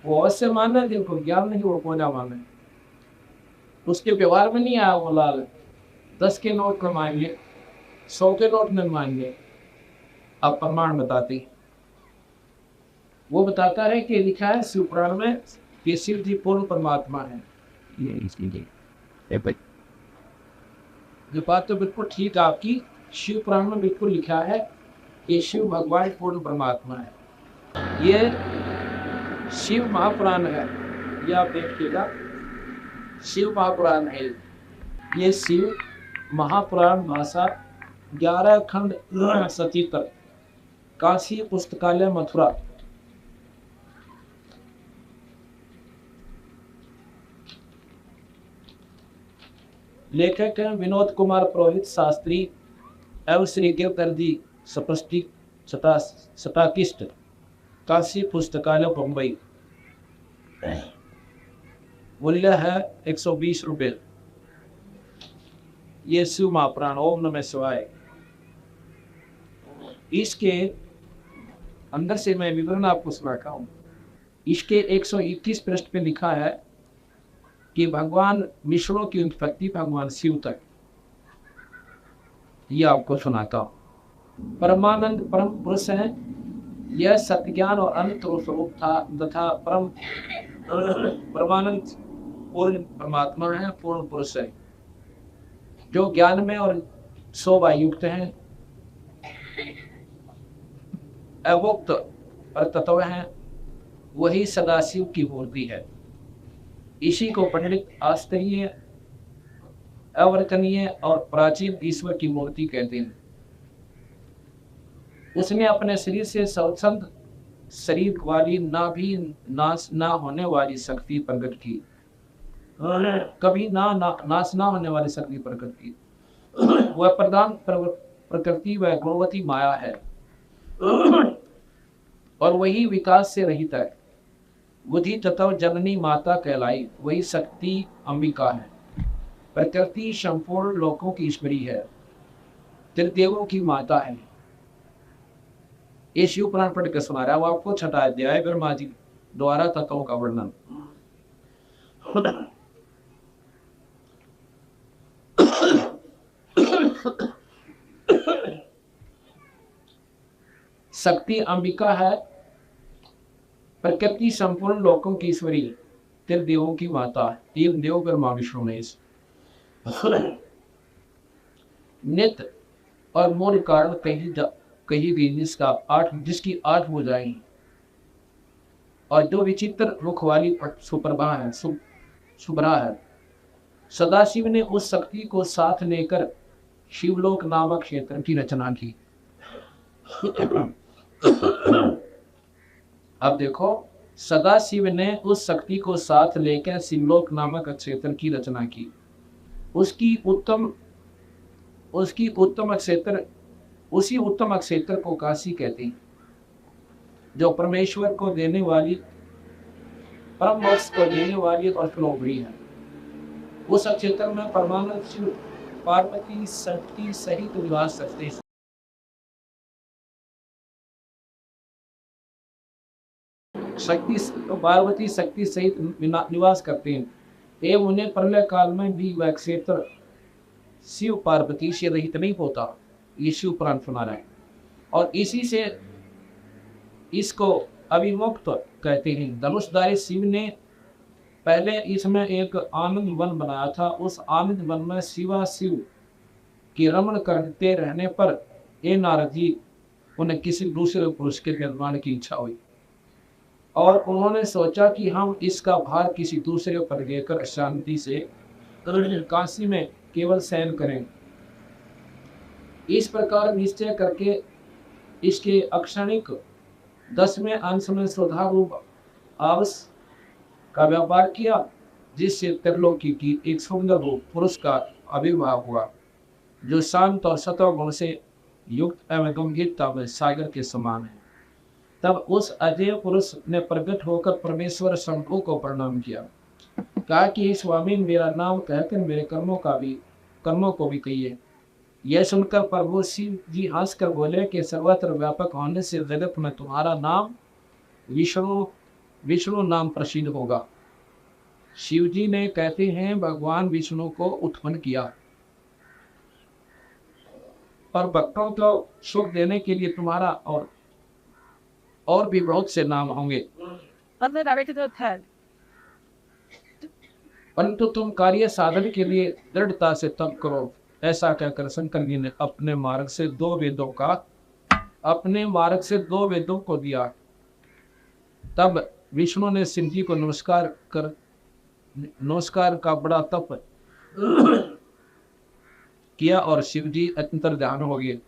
वो अवश्य माने, जिनको ज्ञान नहीं वो कौन ना माने। उसके व्यवहार में नहीं आया वो लाल। 10 के नोट में मानेंगे, 100 के नोट में मानेंगे। अब प्रमाण बताती, वो बताता है कि लिखा है शिव पुराण में कि शिव जी पूर्ण परमात्मा है। जो बात तो बिल्कुल ठीक है आपकी, शिव पुराण में बिल्कुल लिखा है कि शिव भगवान पूर्ण परमात्मा है। ये शिव महापुराण है, ये आप देखिएगा, शिव महापुराण है। ये शिव महापुराण भाषा 11 खंड सचित्र, काशी पुस्तकालय मथुरा। लेखक हैं विनोद कुमार पुरोहित शास्त्री एवं श्री गिरधरजी सटाकिस्ट, काशी पुस्तकालय बम्बई। मूल्य है 120 रुपये। ये शिव महापुराण ओम नमः शिवाय। इसके अंदर से मैं विवरण आपको सुनाता हूँ। इसके 121 पृष्ठ पे लिखा है कि भगवान विष्णु की उत्पत्ति भगवान शिव तक, यह आपको सुनाता हूँ। परमानंद परम पुरुष है, यह सत्य ज्ञान और अनंत स्वरूप था तथा परमानंद पूर्ण परमात्मा है, पूर्ण पुरुष है, जो ज्ञान में और शोभा युक्त है, अवोक्त और तत्व है, वही सदाशिव की मूर्ति है। इसी को पंडित आश्चर्य, अवर्तनीय और प्राचीन ईश्वर की मूर्ति कहते हैं। उसने अपने शरीर से स्वच्छंद शरीर वाली ना भी नाश ना होने वाली शक्ति प्रकट की, कभी नाश ना होने वाली शक्ति प्रकट की। वह प्रधान प्रकृति व गुणवती माया है और वही विकास से रहित है। बुद्धि तत्व जननी माता कहलाई, वही शक्ति अंबिका है। प्रकृति संपूर्ण लोकों की ईश्वरी है, त्रिदेवों की माता है। ये शिव पुराण पढ़ के सुना रहा है वो आपको। छठा अध्याय ब्रह्मा जी द्वारा तत्वों का वर्णन। शक्ति अंबिका है, प्रकृति संपूर्ण लोकों की ईश्वरी, त्रिदेवों की माता, तीन देव ब्रह्मा विष्णु महेश। नित्य और मूल कारण कही गई जिसकी 8 भुजाएं और जो विचित्र मुख वाली सुप्रभा है, शुभ्रा है। सदाशिव ने उस शक्ति को साथ लेकर शिवलोक नामक क्षेत्र की रचना की। अब देखो, सदाशिव ने उस शक्ति को साथ लेकर शिवलोक नामक क्षेत्र की रचना की। उसकी उत्तम क्षेत्र, उसी उत्तम क्षेत्र को काशी कहते हैं, जो परमेश्वर को देने वाली, परम मोक्ष को देने वाली और श्लोभरी है। उस क्षेत्र में परमानंद शिव पार्वती शक्ति सहित निवास करते हैं। पार्वती शक्ति सहित निवास करते हैं एवं उन्हें प्रलय काल में भी वह क्षेत्र शिव पार्वती से रहित नहीं होता। ये शिव पुराण सुना रहे हैं और इसी से इसको अभिमुक्त कहते हैं। धनुषधारी शिव ने पहले इसमें एक आनंद वन बनाया था। उस आनंद वन में शिवा शिव की रमण करते रहने पर ये नारद जी उन्हें किसी दूसरे पुरुष के निर्माण की इच्छा हुई और उन्होंने सोचा कि हम इसका भार किसी दूसरे पर लेकर शांति से काशी में केवल शयन करें। इस प्रकार निश्चय करके इसके अक्षणिक 10वें अंश में श्रद्धारूप आवस का व्यापार किया, जिससे त्रिलोकी की एक सुंदर रूप पुरुष का आविर्भाव हुआ, जो शांत और सत्व गुण से युक्त एवं गंभीरता में सागर के समान है। तब उस अजय पुरुष ने प्रकट होकर परमेश्वर शंभु को प्रणाम किया, कहा कि स्वामी मेरा नाम कहकर मेरे कर्मों को भी कहिए। यह सुनकर प्रभु शिव जी हंसकर बोले कि सर्वत्र व्यापक होने से जगत में तुम्हारा नाम विष्णु नाम प्रसिद्ध होगा। शिव जी ने कहते हैं भगवान विष्णु को उत्पन्न किया और भक्तों को सुख देने के लिए तुम्हारा और भी बहुत से नाम होंगे, परंतु तुम कार्य साधन के लिए दृढ़ता से तप करो। ऐसा कहकर शंकर जी ने अपने मार्ग से दो वेदों को दिया। तब विष्णु ने शिव जी को नमस्कार का बड़ा तप किया और शिव जी अंतर ध्यान हो गए।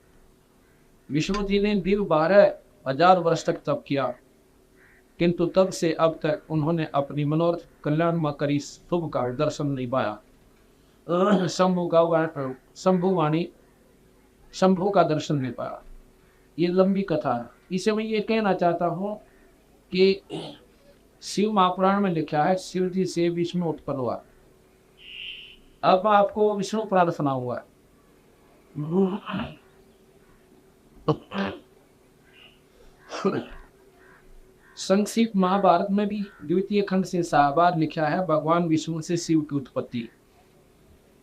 विष्णु जी ने दीर्घ 12,000 वर्ष तक तप किया, किंतु तब से अब तक उन्होंने अपनी मनोरथ कल्याण में करी शुभ का दर्शन नहीं पाया। शंभु का दर्शन नहीं पाया। ये लंबी कथा है। इसे मैं ये कहना चाहता हूँ कि शिव महापुराण में लिखा है शिव जी से विष्णु उत्पन्न हुआ। अब मैं आपको विष्णु पुराण सुनाऊंगा। संक्षिप्त महाभारत में भी द्वितीय खंड से 7 बार लिखा है भगवान विष्णु से शिव की उत्पत्ति।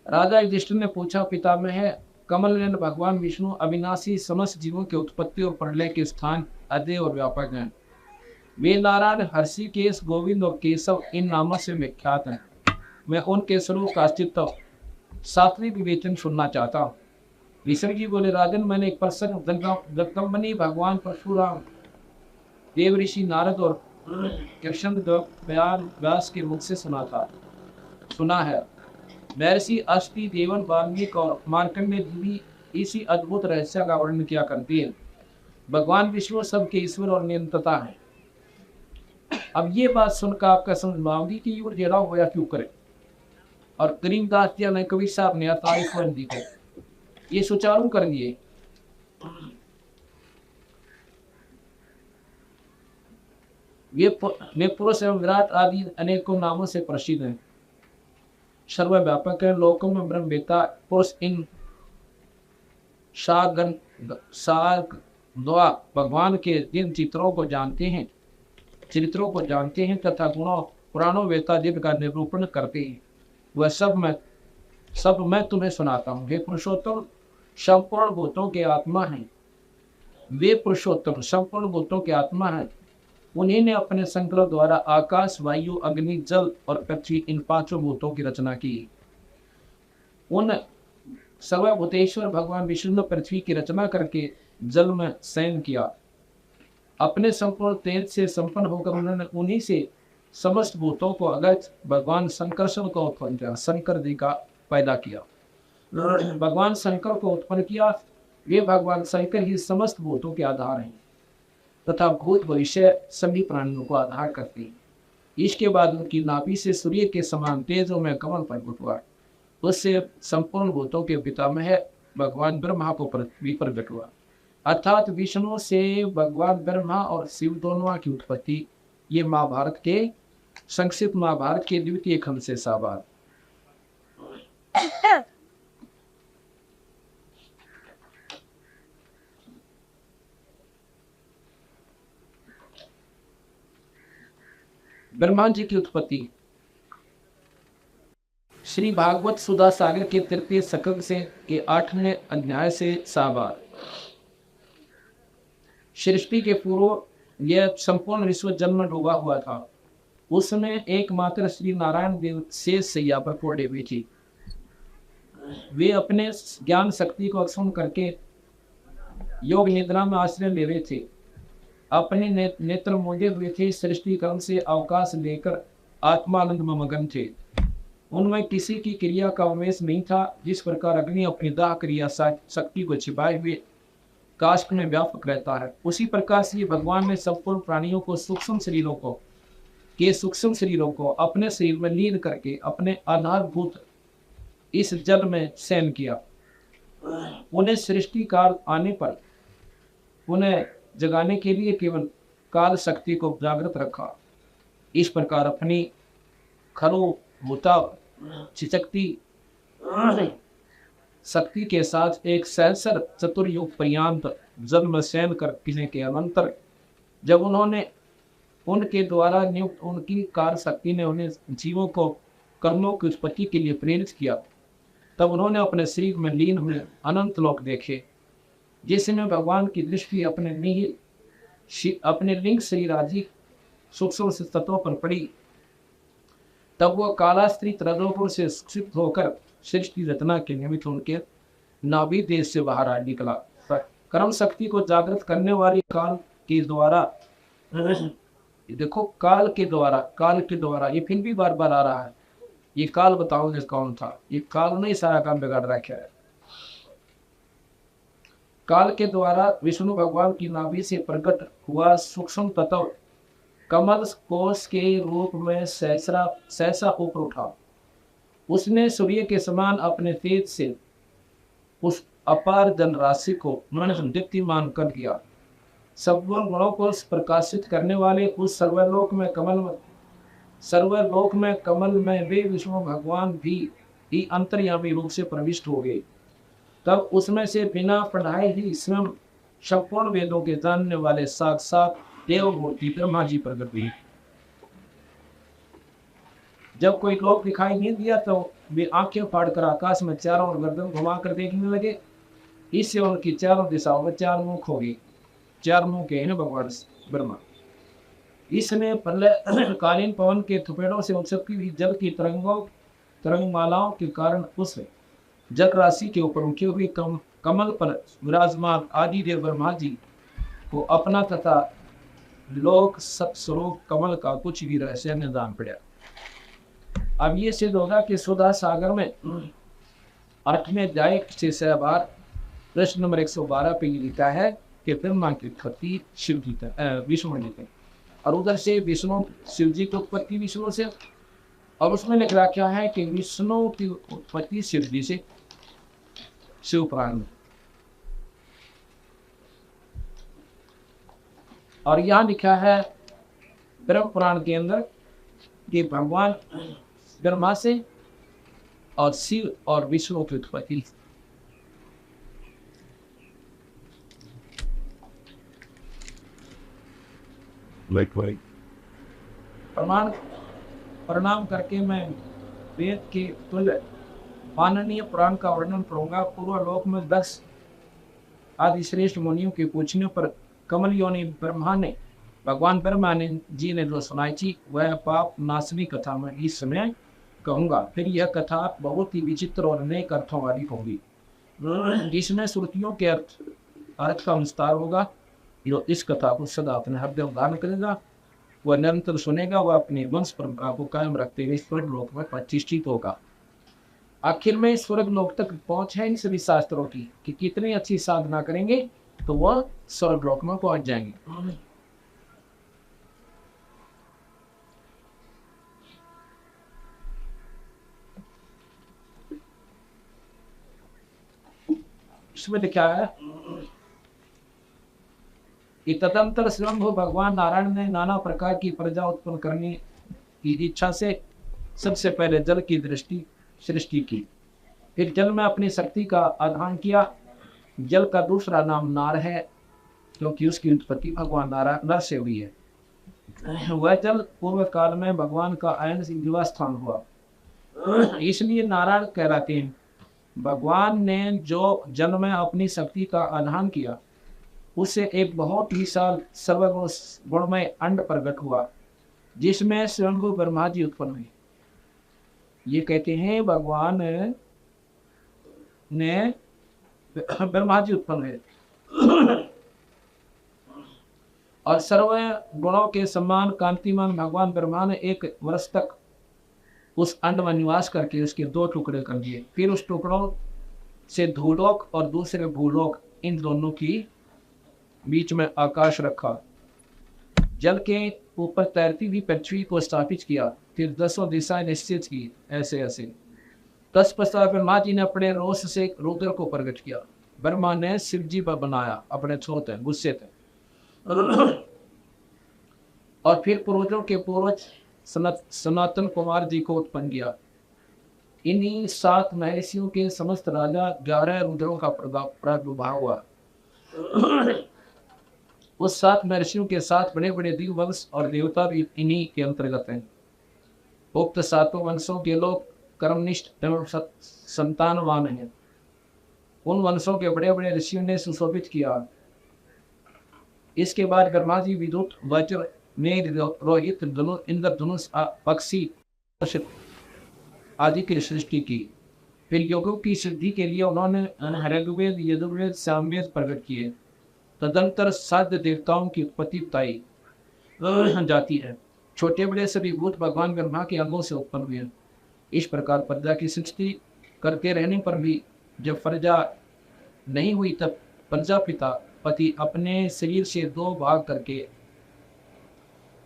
राजा युधिष्ठिर ने पूछा, पितामह है कमल नयन भगवान विष्णु अविनाशी समस्त जीवों के उत्पत्ति और प्रलय के स्थान अजय और व्यापक हैं। वे नारायण, हर्षिकेश, गोविंद और केशव इन नामों से विख्यात हैं। मैं उनके स्वरूप का अस्तित्व शास्त्रीय विवेचन सुनना चाहता हूँ। विष्णु जी बोले, राजन मैंने एक प्रसंग जगदम्बनी भगवान परशुराम, देव ऋषि नारद और कृष्ण व्यास के मुख से सुना है। महर्षि अष्टि देवन वाल्मीकि और मार्कंडेय जी भी इसी अद्भुत रहस्य का वर्णन किया करती है। भगवान विष्णु सबके ईश्वर और नियंत्रता है। अब ये बात सुनकर आपका समझ में आऊंगी कि ये जेड़ा होया क्यों करे। और करीमदास जी ने कवि साहब ने तारीफ दी है, ये सुचारू कर दिए। ये पुरुष एवं विराट आदि अनेकों नामों से प्रसिद्ध हैं। सर्वव्यापक है, लोकों में ब्रह्मवेता पुरुष इन भगवान के जिन चरित्रों को जानते हैं तथा गुणों पुराणों वेता जिनका निरूपण करते हैं, वह सब मैं तुम्हें सुनाता हूँ। हे पुरुषोत्तम संपूर्ण भूतों के आत्मा हैं। वे पुरुषोत्तम संपूर्ण भूतों के आत्मा हैं। उन्हीं ने अपने संकल्प द्वारा आकाश, वायु, अग्नि, जल और पृथ्वी इन 5 भूतों की रचना की। उन सर्वभूतेश्वर भगवान विष्णु ने पृथ्वी की रचना करके जल में शयन किया। अपने संपूर्ण तेज से संपन्न होकर उन्होंने उन्हीं से समस्त भूतों को अगस्त भगवान शंकरशन को उत्पन्न किया, शंकर जी का पैदा किया। भगवान शंकर को उत्पन्न किया। वे भगवान शंकर ही समस्त भूतों के आधार हैं। तथा भूत भविष्य सभी प्राणियों को आधार करती है। इसके बाद उनकी नाभि से सूर्य के समान तेजों में कमल प्रकट हुआ। उससे संपूर्ण भूतों के पितामह भगवान ब्रह्मा को पृथ्वी पर प्रकट हुआ। अर्थात विष्णु से भगवान ब्रह्मा और शिव दोनों की उत्पत्ति ये महाभारत के संक्षिप्त महाभारत के द्वितीय खंड से साबार। ब्रह्मा जी की उत्पत्ति श्री भागवत सुधा सागर के तृतीय सकल से के 8वें अध्याय से साबार। सृष्टि के पूर्व यह संपूर्ण विश्व जन्म डूबा हुआ था। उसमें एकमात्र श्री नारायण देव शेष सैया पर पड़े हुए थे। वे अपने ज्ञान शक्ति को अक्षुण करके योग निद्रा में आश्रय ले रहे थे। अपने नेत्र मूंदे हुए थे। सृष्टि क्रम से अवकाश लेकर आत्मानंद में मगन थे। उनमें किसी की क्रिया का उमेश नहीं था। जिस प्रकार अग्नि अपनी दाह क्रिया शक्ति को छिपाए हुए काष्ठ में व्यापक रहता है, उसी प्रकार से भगवान ने संपूर्ण प्राणियों को सूक्ष्म शरीरों को अपने शरीर में लीन करके अपने आधारभूत इस जल में शयन किया। उन्हें सृष्टि काल आने पर उन्हें जगाने के लिए केवल काल शक्ति को जागृत रखा। इस प्रकार अपनी खरो मुता चिचकती शक्ति के साथ एक सहस्र चतुर्युग पर्यंत जल में शयन करने के अनंतर जब उन्होंने उनके द्वारा नियुक्त उनकी कार शक्ति ने उन्हें जीवों को कर्मों की उत्पत्ति के लिए प्रेरित किया, तब उन्होंने अपने शरीर में लीन हुए अनंत लोक देखे, जिसमें भगवान की दृष्टि अपने लिंग शरीर आदि सूक्ष्म तत्वों पर पड़ी। तब वह कालास्त्रित रजोगुण से क्षिप्त होकर सृष्टि रचना के निमित्त उनके नाभि देश से बाहर आ निकला। कर्म शक्ति को जागृत करने वाली काल के द्वारा, देखो काल के द्वारा ये फिर भी बार बार आ रहा है। ये काल बताओ कौन था? ये काल ने सारा काम बिगाड़ रखा है। काल के द्वारा विष्णु भगवान की नाभि से प्रकट हुआ सूक्ष्म तत्व कमल कोश के रूप में सहसा ऊपर उठा। उसने सूर्य के समान अपने तेज से उस अपार धनराशि को दीप्तिमान कर दिया। सर्व गुणों को प्रकाशित करने वाले उस सर्वलोक में कमल में वे विष्णु भगवान भी अंतर्यामी रूप से प्रविष्ट हो गए। तब उसमें से बिना पढ़ाए ही स्वयं संपूर्ण वेदों के जानने वाले साक्षात देवमूर्ति ब्रह्मा जी प्रकट हुए। जब कोई लोक दिखाई नहीं दिया तो वे आंखें फाड़कर आकाश में चारों ओर गर्दन घुमाकर देखने लगे। इससे उनकी चारों दिशाओं में चार मुख हो गई। चार मुख के हैं भगवान ब्रह्मा। इसमें कालीन पवन के थुपेड़ों से उछलती हुई जल की तरंगमालाओं के कारण उस जल राशि के ऊपर उठे हुए कमल पर विराजमान आदि देव ब्रह्मा जी को अपना तथा लोक सत्स्वरूप कमल का कुछ भी रहस्य न जान पड़ा। अब ये सिद्ध होगा कि सुधा सागर में 8वें अध्याय से सहबार प्रश्न नंबर 112 पे लिखा है कि ब्रह्मा की उत्पत्ति शिव जी विष्णु जी थे, और उधर से विष्णु शिव जी की उत्पत्ति विष्णु से, और उसमें लिख रखा है कि विष्णु की उत्पत्ति शिव जी से, शिव पुराण में। और यहाँ लिखा है ब्रह्म पुराण के अंदर कि भगवान ब्रह्मा से और शिव और विष्णु की उत्पत्ति। प्रणाम करके मैं वेद के तुल्य माननीय पुराण का वर्णन करूंगा। पूर्व लोक में 10 आदि श्रेष्ठ मुनियों के पूछने पर कमल योनि ब्रह्मा ने भगवान ब्रह्मा ने जी ने जो सुनाई थी वह पाप नाशनी कथा में इस समय कहूंगा। फिर यह कथा बहुत ही विचित्र और अनेक अर्थों वाली होगी, जिसमें श्रुतियों के अर्थ का विस्तार होगा। जो इस कथा को सदा अपने हृदय में धारण करेगा, वह निरंतर सुनेगा, वह अपनी वंश परंपरा को कायम रखते हुए स्वर्ग लोक में प्रतिष्ठित होगा। आखिर में स्वर्ग लोक तक पहुंच है इन सभी शास्त्रों की कि कितनी अच्छी साधना करेंगे तो वह स्वर्ग लोक में पहुंच जाएंगे। इसमें लिखा है कि तदंतर स्वयं भगवान नारायण ने नाना प्रकार की प्रजा उत्पन्न करने की इच्छा से सबसे पहले जल की दृष्टि सृष्टि की, फिर जल में अपनी शक्ति का आधान किया। जल का दूसरा नाम नार है, क्योंकि उसकी उत्पत्ति भगवान नारायण नर से हुई है। वह जल पूर्व काल में भगवान का आयन निवास स्थान हुआ, इसलिए नारायण कहलाते हैं। भगवान ने जो जल में अपनी शक्ति का आधान किया, उससे एक बहुत ही सर्वगुणमय अंड प्रकट हुआ, जिसमें स्वयं ब्रह्मा जी उत्पन्न हुए। ये कहते हैं भगवान ने ब्रह्मा जी उत्पन्न हुए और सर्व गुणों के समान कांतिमान भगवान ब्रह्मा ने एक वर्ष तक उस अंड में निवास करके उसके 2 टुकड़े कर दिए। फिर उस टुकड़ों से धूलोक और दूसरे भूलोक, इन दोनों की बीच में आकाश रखा। जल के ऊपर तैरती हुई पृथ्वी को स्थापित किया, फिर 10 दिशाएं निश्चित की, ऐसे ऐसे। तत्पश्चात ब्रह्मा जी ने अपने रोष से रुद्र को प्रकट किया। ब्रह्मा ने शिव जी पर बनाया अपने छोटे गुस्से थे, और फिर पूर्वजों के पूर्वज सनातन कुमार जी को उत्पन्न किया। इन्हीं 7 महर्षियों के समस्त राजा 11 रुद्रों का प्रादुर्भाव हुआ। उस 7 महर्षियों के 7 बड़े बड़े दिव्यवंश और देवता भी इन्हीं के अंतर्गत हैं। उक्त 7 वंशों के लोग कर्मनिष्ठ एवं संतानवान हैं। उन वंशों के बड़े बड़े ऋषियों ने सुशोभित किया। इसके बाद ब्रह्मा जी विद्युत, वज्र, मेघ, रोहित, इंद्रधनुष, पक्षी आदि की सृष्टि की। फिर योगों की सिद्धि के लिए उन्होंने ऋग्वेद, यजुर्वेद, सामवेद प्रकट किए। तदंतर साध्य देवताओं की उत्पत्ति बताई जाती है। छोटे बड़े सभी भूत भगवान ब्रह्मा के अंगों से उत्पन्न हुए। इस प्रकार प्रजा की सृष्टि करते रहने पर भी जब प्रजा नहीं हुई, तब प्रजापिता पति अपने शरीर से 2 भाग करके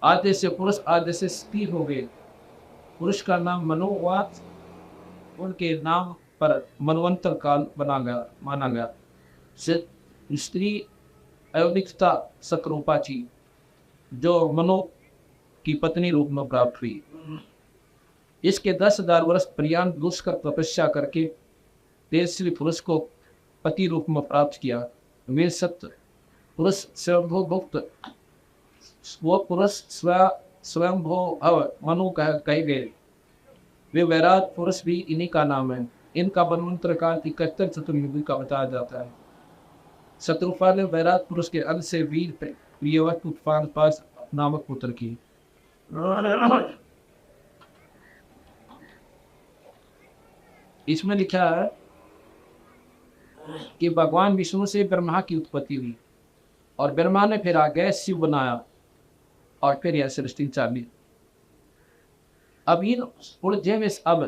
आधे से पुरुष आधे से स्त्री हो गए। पुरुष का नाम मनोवात, उनके नाम पर मनवंतर काल माना गया। स्त्री अवनिकता सकरूपा जी, जो मनो की पत्नी रूप में प्राप्त हुई। इसके 10,000 वर्ष पर्यंत दुष्कर तपस्या करके तेजस्वी पुरुष को पति रूप में प्राप्त किया। वे सत्य पुरुष स्वयंभुक्त, वो पुरुष स्वयंभो अव मनु कहे गए। वे वैराट पुरुष भी इन्हीं का नाम है। इनका बनवंतर काल 71 चतुर्युगी का बताया जाता है। शत्रुपा ने वैराट पुरुष के अंश से वीर प्रियवत उत्पाद पास नामक पुत्र की। इसमें लिखा है कि भगवान विष्णु से ब्रह्मा की उत्पत्ति हुई, और ब्रह्मा ने फिर आगे शिव बनाया, और फिर यह सृष्टि चाली। अब इन उर्जे में अब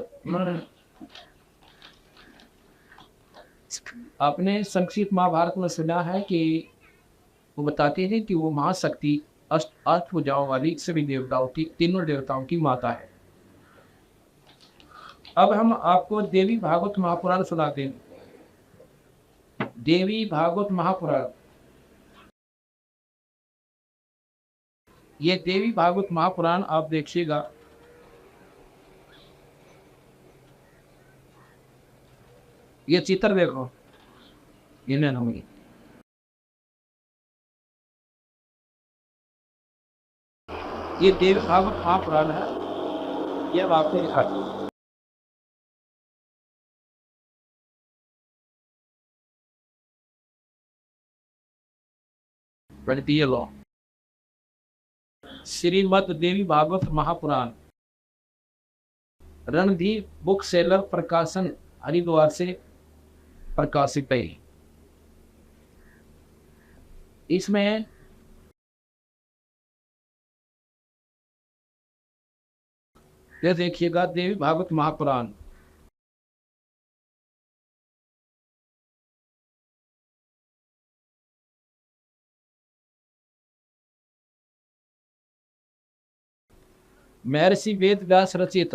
आपने संक्षिप्त महाभारत में सुना है कि वो बताते हैं कि वो महाशक्ति अष्ट भुजाओं वाली सभी देवताओं की, तीनों देवताओं की माता है। अब हम आपको देवी भागवत महापुराण सुनाते हैं। देवी भागवत महापुराण, ये देवी भागवत महापुराण आप देखिएगा। ये चित्र देखो, इन्हें होंगे। ये देवी भागवत महापुराण है, ये आपको लिखा है। लो श्रीमद् देवी भागवत महापुराण, रणदीप बुक सेलर प्रकाशन, हरिद्वार से प्रकाशित है। इसमें ये देखिएगा, देवी भागवत महापुराण महर्षि वेद व्यास रचित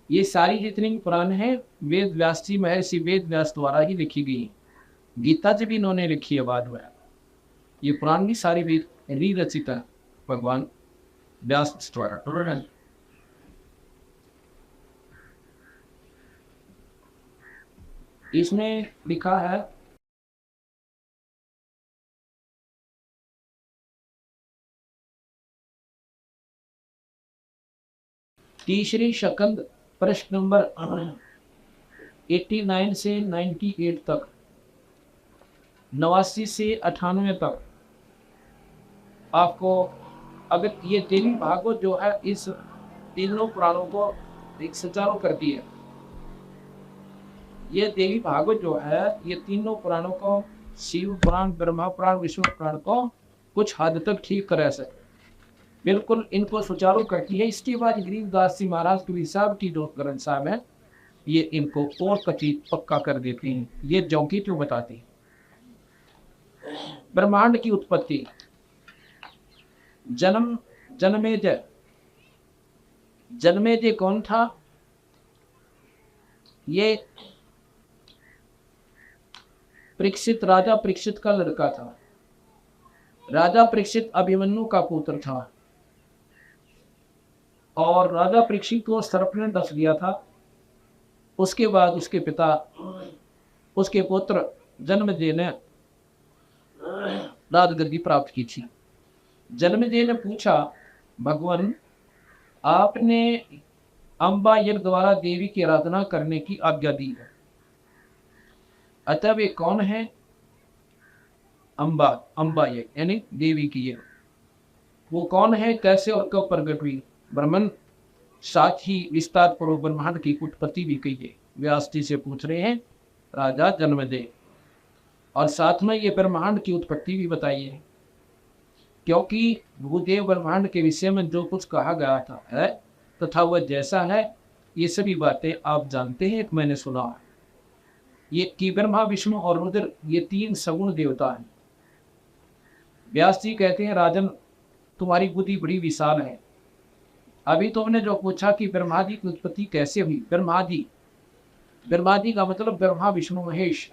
ये सारी जितनी भी पुराण है वेद व्यास जी महर्षि वेद व्यास द्वारा ही लिखी गई है। गीता जी भी इन्होंने लिखी है बाद में। ये पुराण भी सारी वेद रचित है भगवान व्यास द्वारा। इसमें लिखा है तीसरी शकंद प्रश्न नंबर 89 से 98 तक, 89 से 98 तक आपको अगर ये देवी भागवत जो है इस तीनों पुराणों को एक सुचारू करती है। ये देवी भागवत जो है ये तीनों पुराणों को, शिव पुराण, ब्रह्मा पुराण, विष्णु पुराण को कुछ हद तक ठीक तरह से बिल्कुल इनको सुचारू करती है। इसके बाद गरीबदास जी महाराज कबीर साहब की जो ग्रंथ साहब है ये इनको और कचित पक्का कर देती हैं। ये जौकी क्यों बताती? ब्रह्मांड की उत्पत्ति, जन्मेजय कौन था? ये परीक्षित, राजा परीक्षित का लड़का था। राजा परीक्षित अभिमन्यु का पुत्र था और राजा परीक्षित को सर्प ने डस दिया था। उसके बाद उसके पिता, उसके पुत्र जन्मेजय ने राजगद्दी प्राप्त की थी। जन्मेजय ने पूछा, भगवान आपने अम्बा यज्ञ द्वारा देवी की आराधना करने की आज्ञा दी है, अतः वे कौन है? अम्बा यज्ञ यानी देवी की यज्ञ, वो कौन है, कैसे और कब प्रकट हुई? ब्रह्मन साथ ही विस्तार पूर्वक ब्रह्मांड की उत्पत्ति भी कही है। व्यास जी से पूछ रहे हैं राजा जन्मेजय, और साथ में ये ब्रह्मांड की उत्पत्ति भी बताई है, क्योंकि भूदेव ब्रह्मांड के विषय में जो कुछ कहा गया था है तथा वह जैसा है, ये सभी बातें आप जानते हैं, मैंने सुना है। ये कि ब्रह्मा, विष्णु और रुद्र ये तीन सगुण देवता हैं। व्यास जी कहते हैं, राजन तुम्हारी बुद्धि बड़ी विशाल है। अभी तुमने जो पूछा कि ब्रह्मादि की उत्पत्ति कैसे हुई, ब्रह्मादि का मतलब ब्रह्मा विष्णु महेश,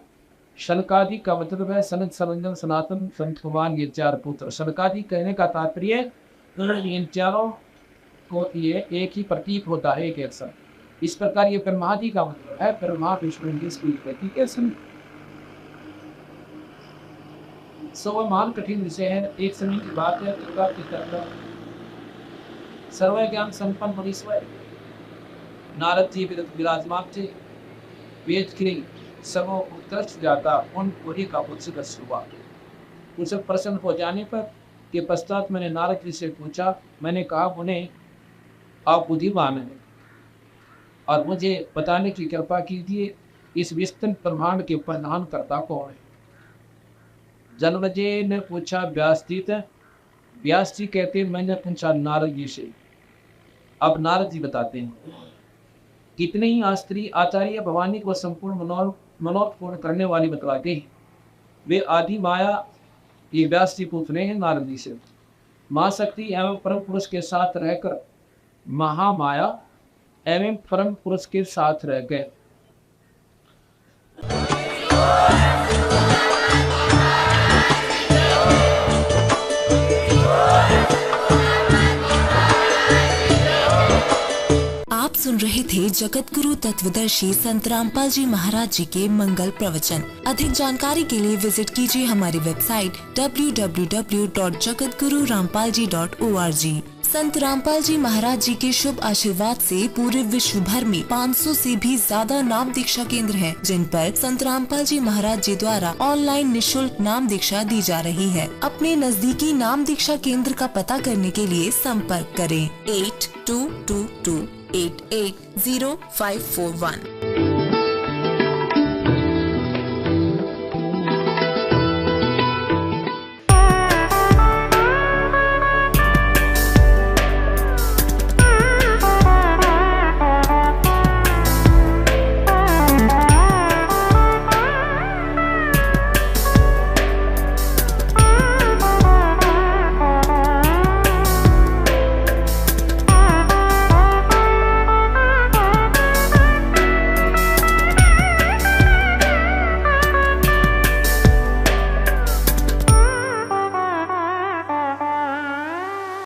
शनकादि का मतलब है सनत, सनंजन, सनातन, संत कुमार, ये चार पुत्र। शनकादि कहने का तात्पर्य इन चारों को ये एक ही प्रतीक होता है, एक अक्षर। इस प्रकार ये ब्रह्मादि का मतलब है ब्रह्मा विष्णु प्रतीक है। सवमान कठिन विषय है। एक समय की बात है, दुर्गा की तरह सर्व ज्ञान संपन्न मनीश्वर नारद जी विराजमान थे। वेद की सर्वोत्कृष्ट जाता उन पूरी का मुझसे हुआ। उनसे प्रसन्न हो जाने पर के पश्चात मैंने नारद जी से पूछा, मैंने कहा उन्हें आप बुद्धिमान हैं और मुझे बताने की कृपा कीजिए इस विस्तृत ब्रह्मांड के प्रधान कर्ता कौन है? जन्मेजय ने पूछा, व्यास जी थे। व्यास जी कहते हैं, मैंने पूछा नारद जी से। अब नारद जी बताते हैं, कितने ही शास्त्री आचार्य भवानी को संपूर्ण मनोरथ पूर्ण करने वाली बतलाते हैं। वे आदि माया, ये व्यास जी पूछ रहे हैं नारद जी से, मां शक्ति एवं परम पुरुष के साथ रहकर महामाया एवं परम पुरुष के साथ रह गए। आप सुन रहे थे जगत गुरु तत्वदर्शी संत रामपाल जी महाराज जी के मंगल प्रवचन। अधिक जानकारी के लिए विजिट कीजिए हमारी वेबसाइट www.jagatgururampalji.org। संत रामपाल जी महाराज जी के शुभ आशीर्वाद से पूरे विश्व भर में 500 से भी ज्यादा नाम दीक्षा केंद्र हैं, जिन पर संत रामपाल जी महाराज जी द्वारा ऑनलाइन निशुल्क नाम दीक्षा दी जा रही है। अपने नजदीकी नाम दीक्षा केंद्र का पता करने के लिए संपर्क करें 8222880541।